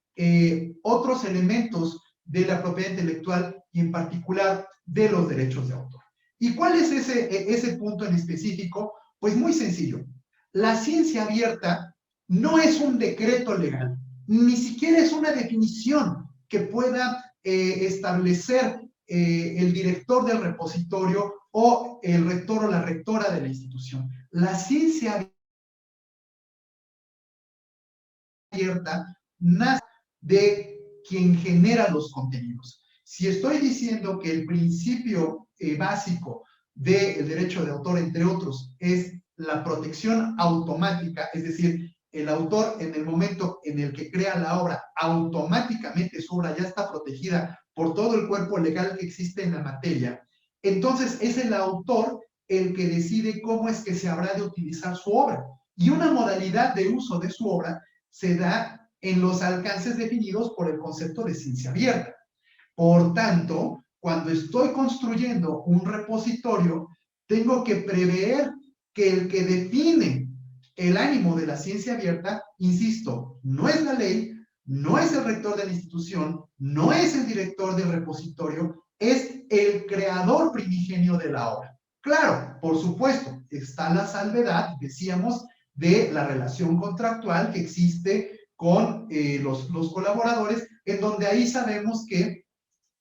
otros elementos de la propiedad intelectual y en particular de los derechos de autor. ¿Y cuál es ese punto en específico? Pues muy sencillo. La ciencia abierta no es un decreto legal, ni siquiera es una definición que pueda establecer el director del repositorio o el rector o la rectora de la institución. La ciencia abierta nace de quien genera los contenidos. Si estoy diciendo que el principio básico del derecho de autor, entre otros, es la protección automática, es decir, el autor en el momento en el que crea la obra, automáticamente su obra ya está protegida por todo el cuerpo legal que existe en la materia, entonces es el autor el que decide cómo es que se habrá de utilizar su obra. Y una modalidad de uso de su obra se da en los alcances definidos por el concepto de ciencia abierta. Por tanto, cuando estoy construyendo un repositorio, tengo que prever que el que define el ánimo de la ciencia abierta, insisto, no es la ley, no es el rector de la institución, no es el director del repositorio, es el creador primigenio de la obra. Claro, por supuesto, está la salvedad, decíamos, de la relación contractual que existe con los colaboradores, en donde ahí sabemos que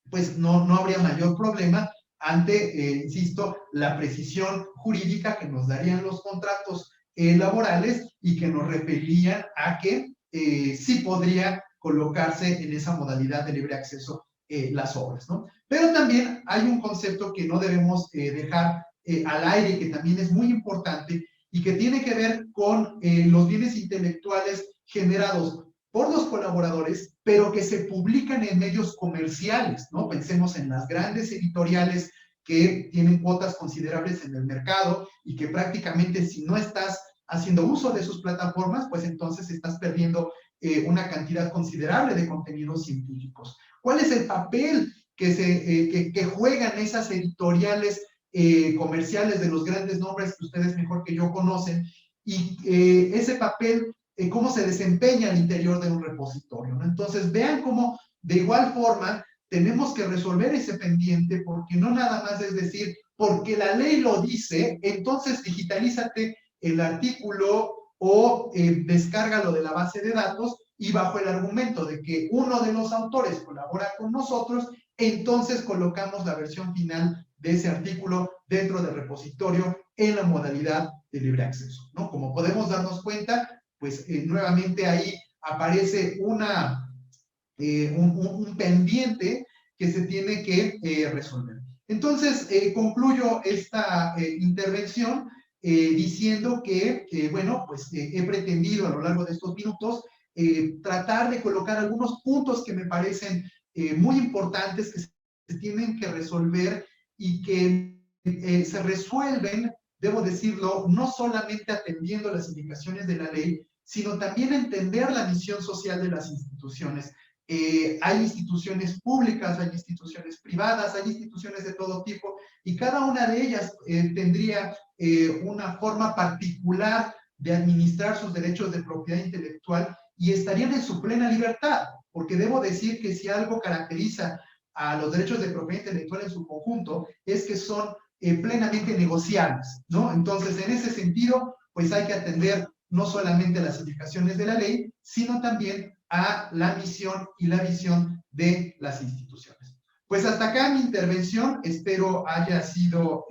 pues no habría mayor problema ante, insisto, la precisión jurídica que nos darían los contratos laborales y que nos referirían a que sí podría colocarse en esa modalidad de libre acceso las obras, ¿no? Pero también hay un concepto que no debemos dejar al aire, que también es muy importante y que tiene que ver con los bienes intelectuales generados por los colaboradores, pero que se publican en medios comerciales, ¿no? Pensemos en las grandes editoriales que tienen cuotas considerables en el mercado y que prácticamente si no estás haciendo uso de sus plataformas, pues entonces estás perdiendo una cantidad considerable de contenidos científicos. ¿Cuál es el papel que juegan esas editoriales comerciales de los grandes nombres que ustedes mejor que yo conocen? Y ese papel, cómo se desempeña al interior de un repositorio, ¿no? Entonces, vean cómo de igual forma tenemos que resolver ese pendiente, porque no nada más es decir, porque la ley lo dice, entonces digitalízate el artículo o descárgalo de la base de datos, y bajo el argumento de que uno de los autores colabora con nosotros, entonces colocamos la versión final de ese artículo dentro del repositorio en la modalidad de libre acceso, ¿no? Como podemos darnos cuenta, pues nuevamente ahí aparece un pendiente que se tiene que resolver. Entonces, concluyo esta intervención diciendo que, bueno, pues he pretendido a lo largo de estos minutos tratar de colocar algunos puntos que me parecen muy importantes, que se tienen que resolver y que se resuelven, debo decirlo, no solamente atendiendo las indicaciones de la ley, sino también entender la misión social de las instituciones. Hay instituciones públicas, hay instituciones privadas, hay instituciones de todo tipo, y cada una de ellas tendría una forma particular de administrar sus derechos de propiedad intelectual y estarían en su plena libertad, porque debo decir que si algo caracteriza a los derechos de propiedad intelectual en su conjunto es que son plenamente negociables, ¿no? Entonces, en ese sentido, pues hay que atender no solamente las indicaciones de la ley, sino también a la misión y la visión de las instituciones. Pues hasta acá mi intervención, espero haya sido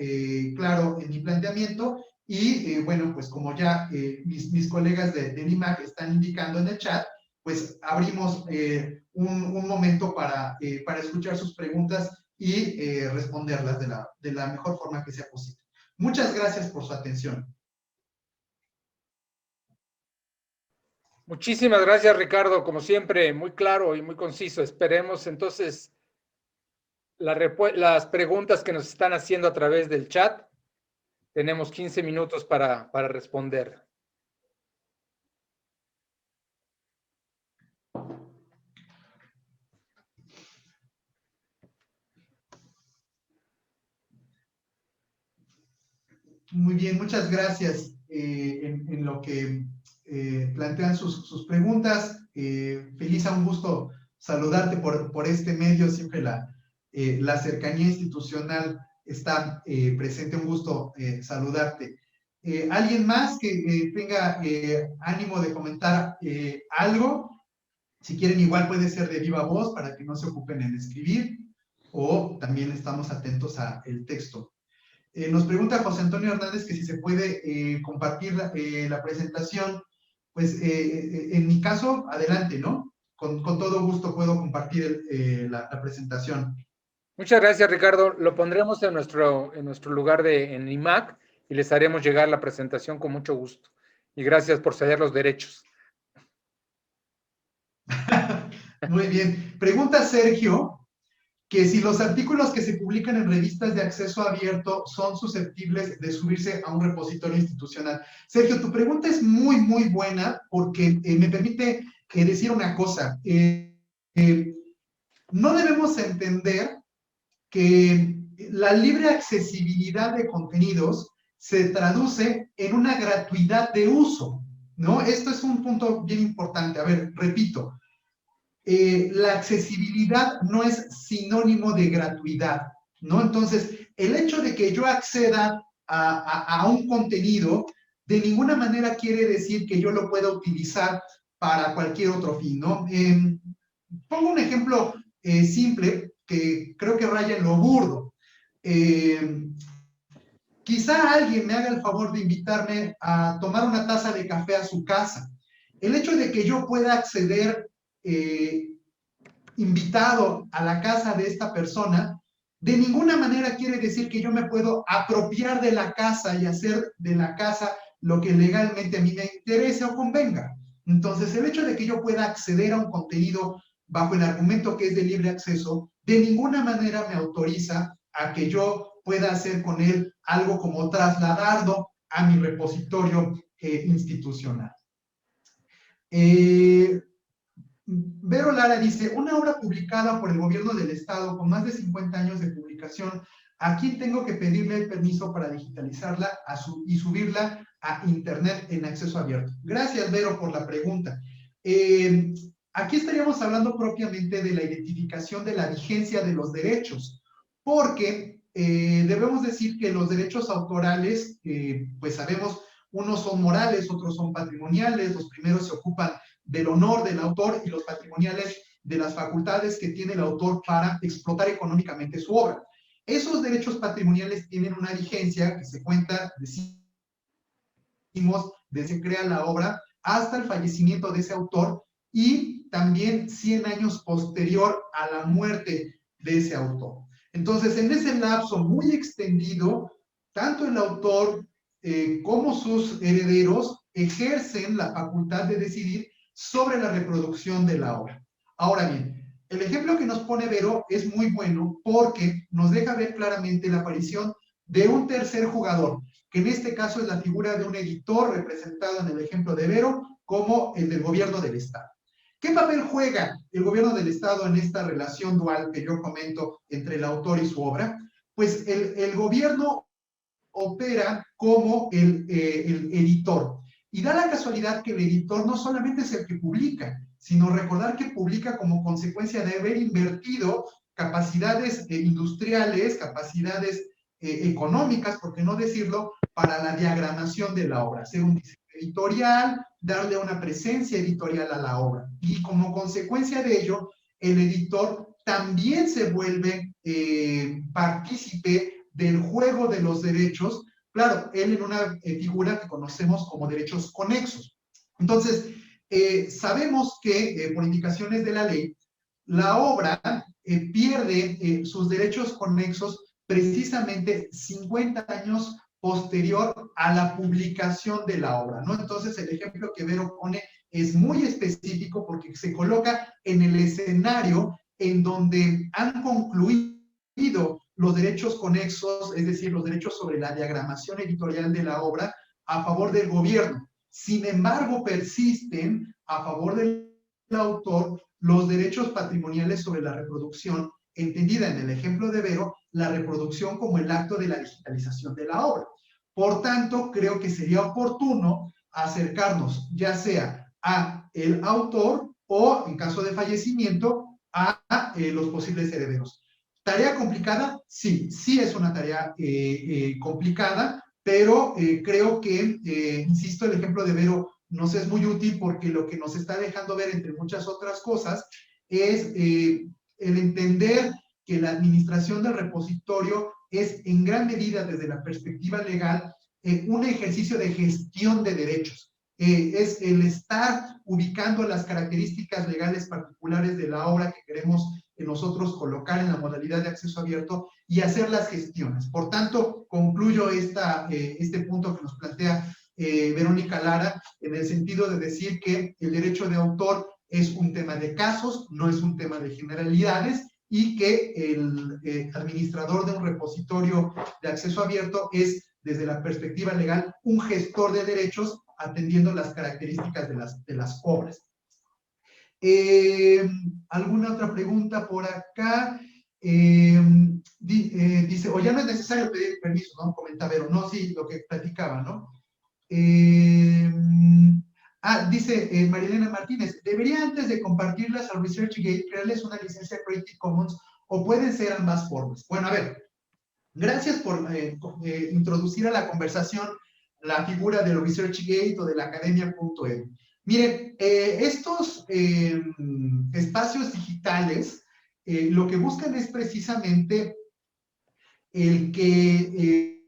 claro en mi planteamiento y bueno, pues como ya mis colegas de NIMAC están indicando en el chat, pues abrimos un momento para escuchar sus preguntas y responderlas de la mejor forma que sea posible. Muchas gracias por su atención. Muchísimas gracias, Ricardo. Como siempre, muy claro y muy conciso. Esperemos entonces las preguntas que nos están haciendo a través del chat. Tenemos 15 minutos para responder. Muy bien, muchas gracias en lo que plantean sus preguntas. Felisa, un gusto saludarte por este medio. Siempre la cercanía institucional está presente. Un gusto saludarte. ¿Alguien más que tenga ánimo de comentar algo? Si quieren, igual puede ser de viva voz para que no se ocupen en escribir, o también estamos atentos al texto. Nos pregunta José Antonio Hernández que si se puede compartir la presentación. Pues en mi caso, adelante, ¿no? Con todo gusto puedo compartir la presentación. Muchas gracias, Ricardo. Lo pondremos en nuestro lugar en IMAC y les haremos llegar la presentación con mucho gusto. Y gracias por ceder los derechos. Muy bien. Pregunta Sergio que si los artículos que se publican en revistas de acceso abierto son susceptibles de subirse a un repositorio institucional. Sergio, tu pregunta es muy, muy buena porque me permite decir una cosa. No debemos entender que la libre accesibilidad de contenidos se traduce en una gratuidad de uso, ¿no? Esto es un punto bien importante. A ver, repito. La accesibilidad no es sinónimo de gratuidad, ¿no? Entonces, el hecho de que yo acceda a un contenido de ninguna manera quiere decir que yo lo pueda utilizar para cualquier otro fin, ¿no? Pongo un ejemplo simple que creo que raya en lo burdo. Quizá alguien me haga el favor de invitarme a tomar una taza de café a su casa. El hecho de que yo pueda acceder invitado a la casa de esta persona, de ninguna manera quiere decir que yo me puedo apropiar de la casa y hacer de la casa lo que legalmente a mí me interese o convenga. Entonces, el hecho de que yo pueda acceder a un contenido bajo el argumento que es de libre acceso, de ninguna manera me autoriza a que yo pueda hacer con él algo como trasladarlo a mi repositorio institucional. Vero Lara dice, una obra publicada por el gobierno del estado con más de 50 años de publicación, ¿a quién tengo que pedirle el permiso para digitalizarla y subirla a internet en acceso abierto? Gracias, Vero, por la pregunta. Aquí estaríamos hablando propiamente de la identificación de la vigencia de los derechos, porque debemos decir que los derechos autorales, pues sabemos, unos son morales, otros son patrimoniales, los primeros se ocupan del honor del autor y los patrimoniales de las facultades que tiene el autor para explotar económicamente su obra. Esos derechos patrimoniales tienen una vigencia que se cuenta, decimos, desde que se crea la obra hasta el fallecimiento de ese autor y también 100 años posterior a la muerte de ese autor. Entonces, en ese lapso muy extendido, tanto el autor como sus herederos ejercen la facultad de decidir sobre la reproducción de la obra. Ahora bien, el ejemplo que nos pone Vero es muy bueno porque nos deja ver claramente la aparición de un tercer jugador, que en este caso es la figura de un editor representado en el ejemplo de Vero como el del gobierno del Estado. ¿Qué papel juega el gobierno del Estado en esta relación dual que yo comento entre el autor y su obra? Pues el gobierno opera como el editor. Y da la casualidad que el editor no solamente es el que publica, sino recordar que publica como consecuencia de haber invertido capacidades industriales, capacidades económicas, por qué no decirlo, para la diagramación de la obra, hacer un diseño editorial, darle una presencia editorial a la obra. Y como consecuencia de ello, el editor también se vuelve partícipe del juego de los derechos, claro, él en una figura que conocemos como derechos conexos. Entonces, sabemos que por indicaciones de la ley, la obra pierde sus derechos conexos precisamente 50 años posterior a la publicación de la obra, ¿no? Entonces, el ejemplo que Vero pone es muy específico porque se coloca en el escenario en donde han concluido los derechos conexos, es decir, los derechos sobre la diagramación editorial de la obra a favor del gobierno. Sin embargo, persisten a favor del autor los derechos patrimoniales sobre la reproducción, entendida en el ejemplo de Vero, la reproducción como el acto de la digitalización de la obra. Por tanto, creo que sería oportuno acercarnos ya sea a el autor o, en caso de fallecimiento, a los posibles herederos. ¿Tarea complicada? Sí, sí es una tarea complicada, pero creo que, insisto, el ejemplo de Vero nos es muy útil porque lo que nos está dejando ver, entre muchas otras cosas, es el entender que la administración del repositorio es en gran medida, desde la perspectiva legal, un ejercicio de gestión de derechos. Es el estar ubicando las características legales particulares de la obra que queremos nosotros colocar en la modalidad de acceso abierto y hacer las gestiones. Por tanto, concluyo este punto que nos plantea Verónica Lara, en el sentido de decir que el derecho de autor es un tema de casos, no es un tema de generalidades, y que el administrador de un repositorio de acceso abierto es, desde la perspectiva legal, un gestor de derechos atendiendo las características de las obras. ¿Alguna otra pregunta por acá? Dice, o ya no es necesario pedir permiso, ¿no? Comenta Vero, no, sí, lo que platicaba, ¿no? Dice Marilena Martínez, ¿debería antes de compartirlas al ResearchGate crearles una licencia Creative Commons o pueden ser ambas formas? Bueno, a ver, gracias por introducir a la conversación la figura del ResearchGate o de la academia.edu. Miren, estos espacios digitales lo que buscan es precisamente el que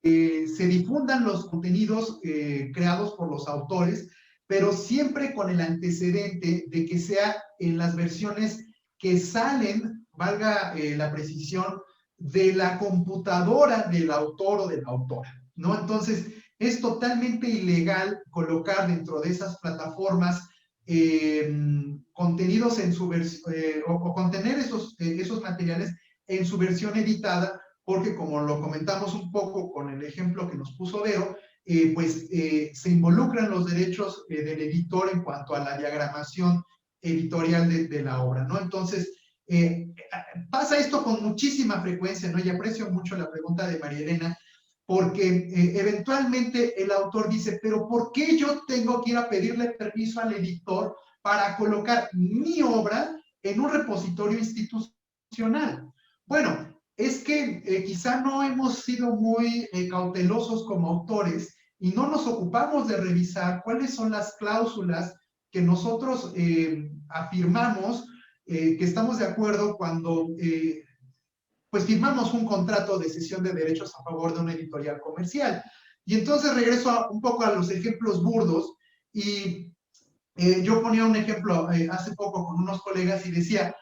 se difundan los contenidos creados por los autores, pero siempre con el antecedente de que sea en las versiones que salen, valga la precisión, de la computadora del autor o de la autora, ¿no? Entonces, es totalmente ilegal colocar dentro de esas plataformas contenidos en su o contener esos materiales en su versión editada, porque como lo comentamos un poco con el ejemplo que nos puso Vero, se involucran los derechos del editor en cuanto a la diagramación editorial de la obra, ¿no? Entonces, pasa esto con muchísima frecuencia, ¿no? Y aprecio mucho la pregunta de María Elena, porque eventualmente el autor dice, pero ¿por qué yo tengo que ir a pedirle permiso al editor para colocar mi obra en un repositorio institucional? Bueno, es que quizá no hemos sido muy cautelosos como autores y no nos ocupamos de revisar cuáles son las cláusulas que nosotros afirmamos que estamos de acuerdo cuando pues firmamos un contrato de cesión de derechos a favor de una editorial comercial. Y entonces regreso un poco a los ejemplos burdos y yo ponía un ejemplo hace poco con unos colegas y decía,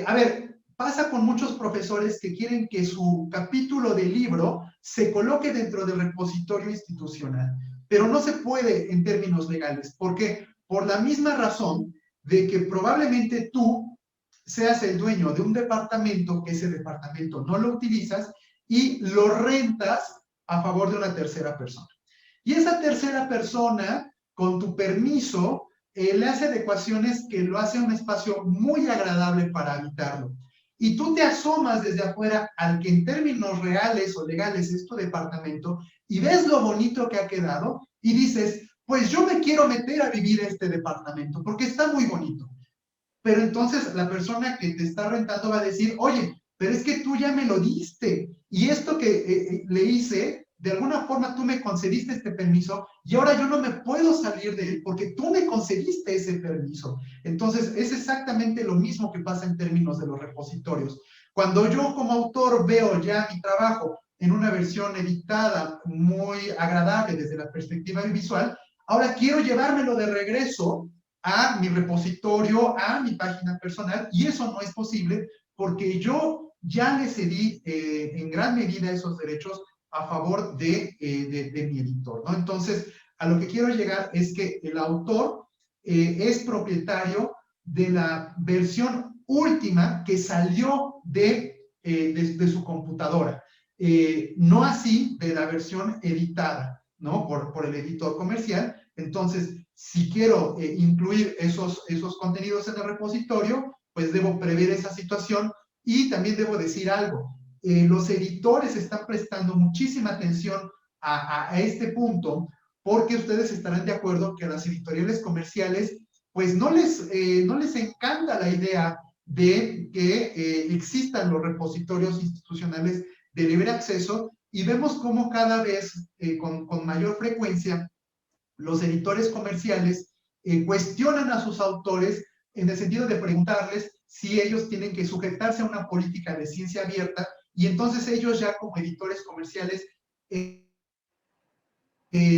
a ver, pasa con muchos profesores que quieren que su capítulo de libro se coloque dentro del repositorio institucional, pero no se puede en términos legales. ¿Por qué? Por la misma razón de que probablemente tú seas el dueño de un departamento, que ese departamento no lo utilizas y lo rentas a favor de una tercera persona. Y esa tercera persona, con tu permiso, le hace adecuaciones que lo hace un espacio muy agradable para habitarlo. Y tú te asomas desde afuera al que en términos reales o legales es tu departamento y ves lo bonito que ha quedado y dices, pues yo me quiero meter a vivir en este departamento porque está muy bonito. Pero entonces la persona que te está rentando va a decir, oye, pero es que tú ya me lo diste y esto que le hice, de alguna forma tú me concediste este permiso y ahora yo no me puedo salir de él porque tú me concediste ese permiso. Entonces es exactamente lo mismo que pasa en términos de los repositorios. Cuando yo como autor veo ya mi trabajo en una versión editada muy agradable desde la perspectiva visual, ahora quiero llevármelo de regreso a mi repositorio, a mi página personal, y eso no es posible porque yo ya le cedí en gran medida esos derechos a favor de mi editor, ¿no? Entonces, a lo que quiero llegar es que el autor es propietario de la versión última que salió de su computadora, no así de la versión editada, ¿no? Por el editor comercial. Entonces, si quiero incluir esos contenidos en el repositorio, pues debo prever esa situación y también debo decir algo. Los editores están prestando muchísima atención a este punto porque ustedes estarán de acuerdo que a las editoriales comerciales pues no les encanta la idea de que existan los repositorios institucionales de libre acceso y vemos cómo cada vez con mayor frecuencia los editores comerciales cuestionan a sus autores en el sentido de preguntarles si ellos tienen que sujetarse a una política de ciencia abierta y entonces ellos ya como editores comerciales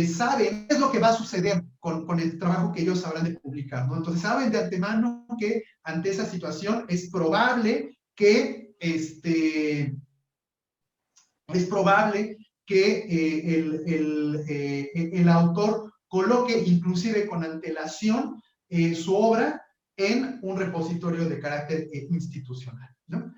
saben qué es lo que va a suceder con el trabajo que ellos habrán de publicar, ¿no? Entonces saben de antemano que ante esa situación es probable que el autor coloque inclusive con antelación su obra en un repositorio de carácter institucional, ¿no?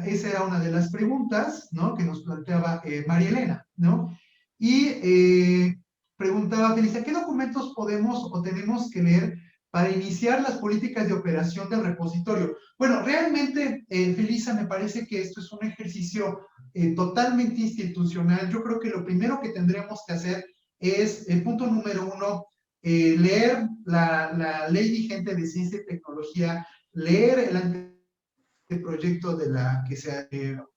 Esa era una de las preguntas, ¿no?, que nos planteaba María Elena, ¿no? Y preguntaba Felisa, ¿qué documentos podemos o tenemos que leer para iniciar las políticas de operación del repositorio? Bueno, realmente, Felisa, me parece que esto es un ejercicio totalmente institucional. Yo creo que lo primero que tendremos que hacer es, el punto número 1, leer la ley vigente de ciencia y tecnología, leer el proyecto de la que se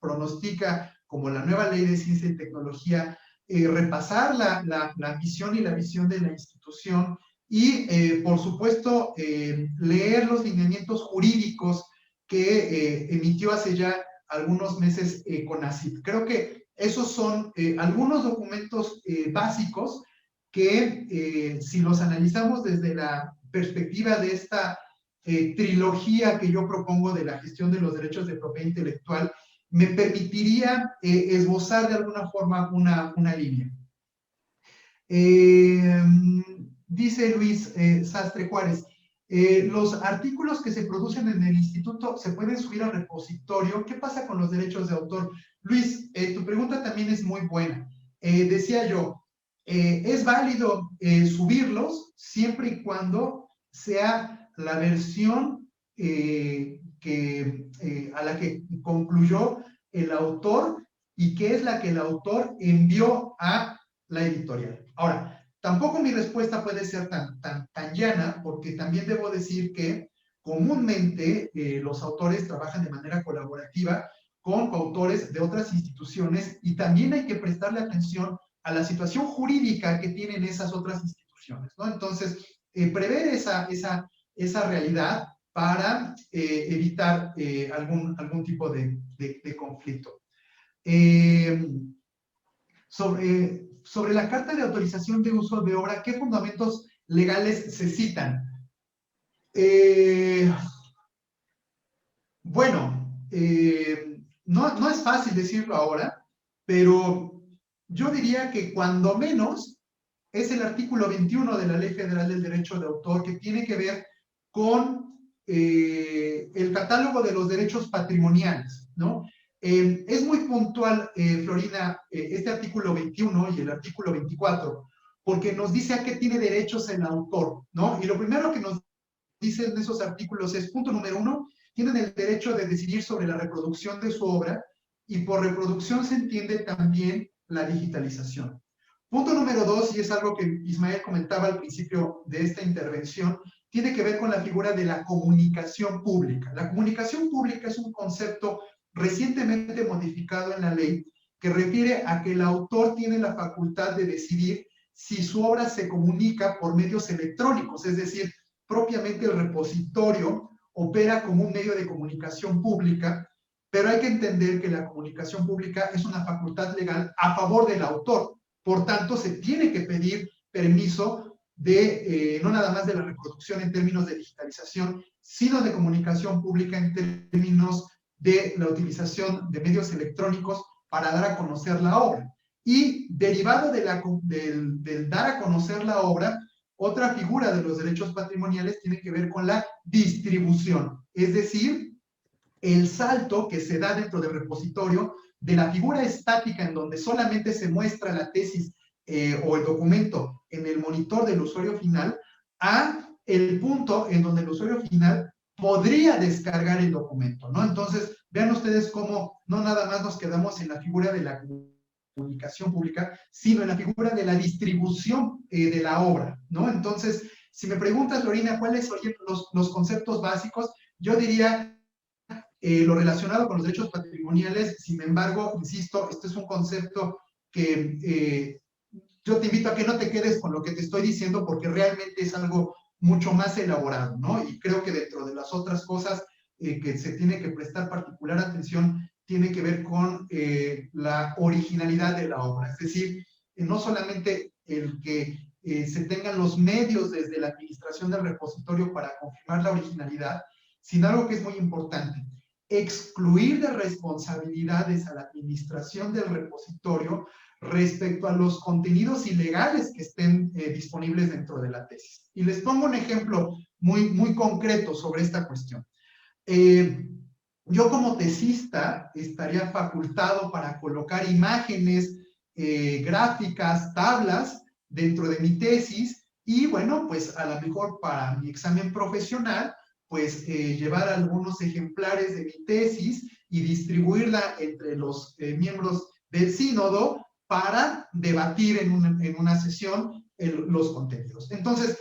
pronostica como la nueva ley de ciencia y tecnología, repasar la misión y la visión de la institución y, por supuesto, leer los lineamientos jurídicos que emitió hace ya algunos meses CONACYT. Creo que esos son algunos documentos básicos que si los analizamos desde la perspectiva de esta trilogía que yo propongo de la gestión de los derechos de propiedad intelectual me permitiría esbozar de alguna forma una línea. Dice Luis Sastre Juárez, los artículos que se producen en el instituto se pueden subir al repositorio. ¿Qué pasa con los derechos de autor? Luis, tu pregunta también es muy buena. Decía yo, es válido subirlos siempre y cuando sea la versión a la que concluyó el autor y que es la que el autor envió a la editorial. Ahora, tampoco mi respuesta puede ser tan llana, porque también debo decir que comúnmente los autores trabajan de manera colaborativa con coautores de otras instituciones y también hay que prestarle atención a la situación jurídica que tienen esas otras instituciones, ¿no? Entonces, prever esa realidad para evitar algún tipo de conflicto. Sobre la carta de autorización de uso de obra, ¿qué fundamentos legales se citan? Bueno, no es fácil decirlo ahora, pero yo diría que cuando menos es el artículo 21 de la Ley Federal del Derecho de Autor, que tiene que ver con el catálogo de los derechos patrimoniales, ¿no? Es muy puntual, Florina, este artículo 21 y el artículo 24, porque nos dice a qué tiene derechos el autor, ¿no? Y lo primero que nos dicen esos artículos es, punto número 1, tienen el derecho de decidir sobre la reproducción de su obra, y por reproducción se entiende también la digitalización. Punto número 2, y es algo que Ismael comentaba al principio de esta intervención, tiene que ver con la figura de la comunicación pública. La comunicación pública es un concepto recientemente modificado en la ley que refiere a que el autor tiene la facultad de decidir si su obra se comunica por medios electrónicos, es decir, propiamente el repositorio opera como un medio de comunicación pública, pero hay que entender que la comunicación pública es una facultad legal a favor del autor. Por tanto, se tiene que pedir permiso de, no nada más de la reproducción en términos de digitalización, sino de comunicación pública en términos de la utilización de medios electrónicos para dar a conocer la obra. Y derivado del dar a conocer la obra, otra figura de los derechos patrimoniales tiene que ver con la distribución, es decir, el salto que se da dentro del repositorio de la figura estática en donde solamente se muestra la tesis o el documento en el monitor del usuario final a el punto en donde el usuario final podría descargar el documento, ¿no? Entonces, vean ustedes cómo no nada más nos quedamos en la figura de la comunicación pública, sino en la figura de la distribución de la obra, ¿no? Entonces, si me preguntas, Lorena, ¿cuáles son los conceptos básicos? Yo diría lo relacionado con los derechos patrimoniales. Sin embargo, insisto, este es un concepto que yo te invito a que no te quedes con lo que te estoy diciendo, porque realmente es algo mucho más elaborado, ¿no? Y creo que dentro de las otras cosas que se tiene que prestar particular atención, tiene que ver con la originalidad de la obra. Es decir, no solamente el que se tengan los medios desde la administración del repositorio para confirmar la originalidad, sino algo que es muy importante: excluir de responsabilidades a la administración del repositorio respecto a los contenidos ilegales que estén disponibles dentro de la tesis. Y les pongo un ejemplo muy concreto sobre esta cuestión. Yo como tesista estaría facultado para colocar imágenes, gráficas, tablas dentro de mi tesis, y bueno, pues a lo mejor para mi examen profesional, pues llevar algunos ejemplares de mi tesis y distribuirla entre los miembros del sínodo para debatir en una sesión los contenidos. Entonces,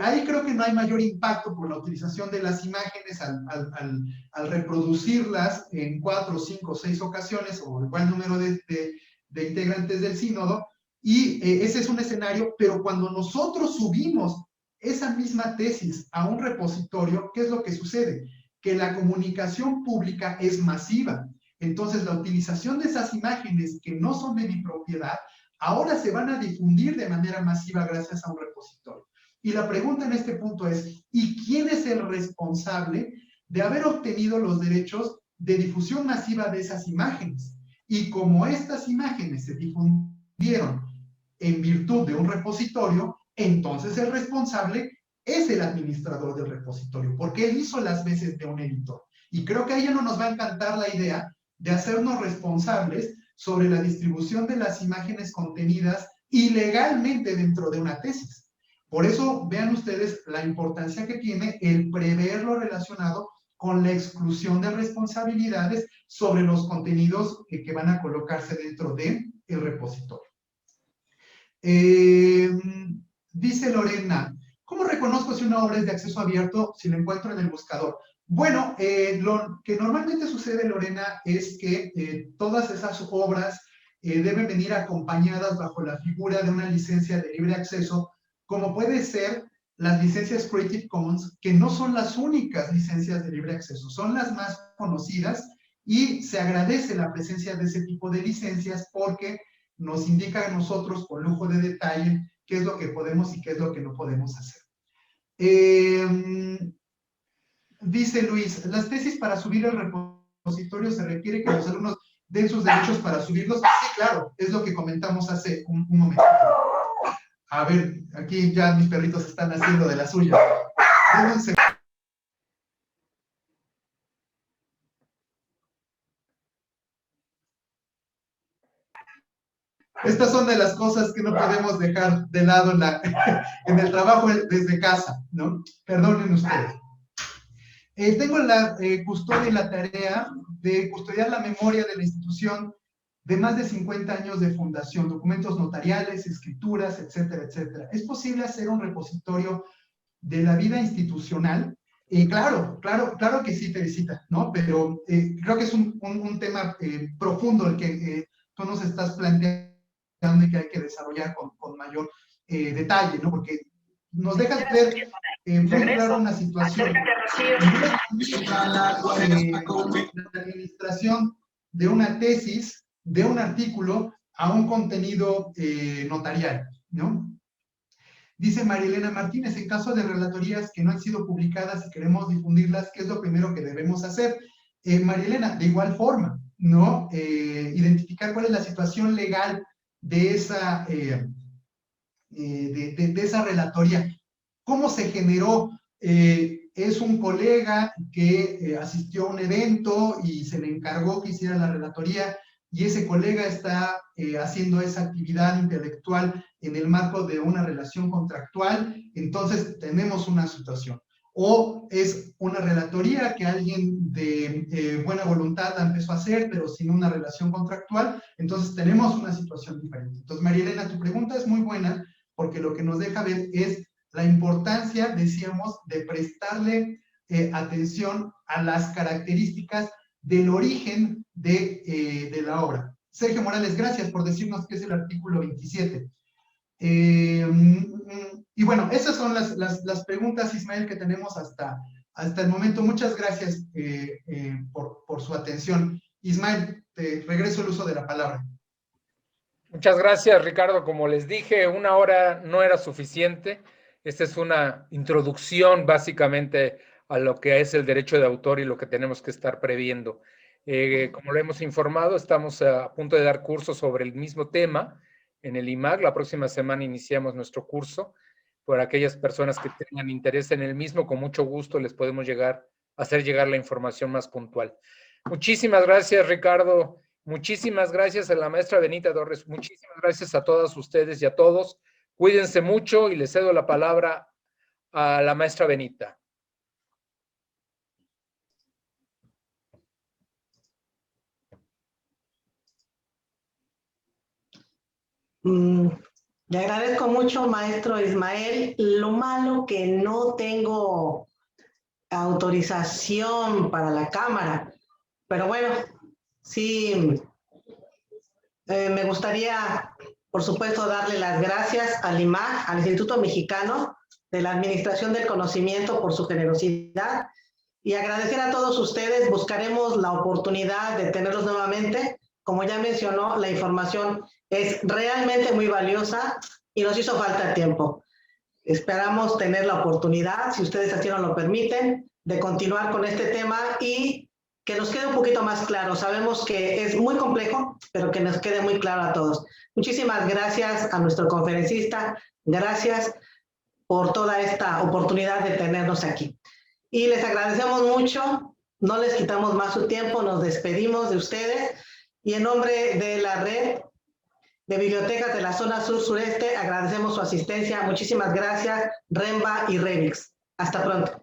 ahí creo que no hay mayor impacto por la utilización de las imágenes al reproducirlas en 4, 5, 6 ocasiones, o igual número de integrantes del sínodo, y ese es un escenario. Pero cuando nosotros subimos esa misma tesis a un repositorio, ¿qué es lo que sucede? Que la comunicación pública es masiva. Entonces, la utilización de esas imágenes que no son de mi propiedad, ahora se van a difundir de manera masiva gracias a un repositorio. Y la pregunta en este punto es, ¿y quién es el responsable de haber obtenido los derechos de difusión masiva de esas imágenes? Y como estas imágenes se difundieron en virtud de un repositorio, entonces el responsable es el administrador del repositorio, porque él hizo las veces de un editor. Y creo que a ella no nos va a encantar la idea de hacernos responsables sobre la distribución de las imágenes contenidas ilegalmente dentro de una tesis. Por eso vean ustedes la importancia que tiene el prever lo relacionado con la exclusión de responsabilidades sobre los contenidos que van a colocarse dentro del repositorio. Dice Lorena, ¿cómo reconozco si una obra es de acceso abierto si la encuentro en el buscador? Bueno, lo que normalmente sucede, Lorena, es que todas esas obras deben venir acompañadas bajo la figura de una licencia de libre acceso, como puede ser las licencias Creative Commons, que no son las únicas licencias de libre acceso, son las más conocidas y se agradece la presencia de ese tipo de licencias porque nos indica a nosotros con lujo de detalle qué es lo que podemos y qué es lo que no podemos hacer. Dice Luis, las tesis para subir al repositorio se requiere que los alumnos den sus derechos para subirlos. Sí, claro, es lo que comentamos hace un momento. A ver, aquí ya mis perritos están haciendo de la suya. Estas son de las cosas que no podemos dejar de lado en el trabajo desde casa, ¿no? Perdonen ustedes. Tengo la custodia y la tarea de custodiar la memoria de la institución de más de 50 años de fundación, documentos notariales, escrituras, etcétera, etcétera. ¿Es posible hacer un repositorio de la vida institucional? Claro que sí, Teresita, ¿no? Pero creo que es un tema profundo el que tú nos estás planteando y que hay que desarrollar con mayor detalle, ¿no? Porque nos dejas ver muy claro una situación. La administración de una tesis, de un artículo, a un contenido notarial, ¿no? Dice Marielena Martínez, en caso de relatorías que no han sido publicadas y queremos difundirlas, ¿qué es lo primero que debemos hacer? Marielena, de igual forma, ¿no? Identificar cuál es la situación legal de esa, de esa relatoría. ¿Cómo se generó? Es un colega que asistió a un evento y se le encargó que hiciera la relatoría y ese colega está haciendo esa actividad intelectual en el marco de una relación contractual, entonces tenemos una situación. O es una relatoría que alguien de buena voluntad la empezó a hacer, pero sin una relación contractual, entonces tenemos una situación diferente. Entonces, María Elena, tu pregunta es muy buena, porque lo que nos deja ver es la importancia, decíamos, de prestarle atención a las características del origen de la obra. Sergio Morales, gracias por decirnos qué es el artículo 27. Y bueno, esas son las preguntas, Ismael, que tenemos hasta el momento. Muchas gracias por su atención. Ismael, te regreso el uso de la palabra. Muchas gracias, Ricardo. Como les dije, 1 hora no era suficiente. Esta es una introducción básicamente a lo que es el derecho de autor y lo que tenemos que estar previendo. Como lo hemos informado, estamos a punto de dar cursos sobre el mismo tema en el IMAG. La próxima semana iniciamos nuestro curso. Por aquellas personas que tengan interés en el mismo, con mucho gusto les podemos hacer llegar la información más puntual. Muchísimas gracias, Ricardo. Muchísimas gracias a la maestra Benita Torres. Muchísimas gracias a todas ustedes y a todos. Cuídense mucho y les cedo la palabra a la maestra Benita. Le agradezco mucho, maestro Ismael. Lo malo que no tengo autorización para la cámara, pero bueno, sí, me gustaría, por supuesto, darle las gracias al IMAG, al Instituto Mexicano de la Administración del Conocimiento, por su generosidad y agradecer a todos ustedes. Buscaremos la oportunidad de tenerlos nuevamente. Como ya mencionó, la información es realmente muy valiosa y nos hizo falta tiempo. Esperamos tener la oportunidad, si ustedes así nos lo permiten, de continuar con este tema y que nos quede un poquito más claro. Sabemos que es muy complejo, pero que nos quede muy claro a todos. Muchísimas gracias a nuestro conferencista. Gracias por toda esta oportunidad de tenernos aquí. Y les agradecemos mucho. No les quitamos más su tiempo. Nos despedimos de ustedes. Y en nombre de la red de bibliotecas de la zona sur-sureste, agradecemos su asistencia. Muchísimas gracias, Remba y Remix. Hasta pronto.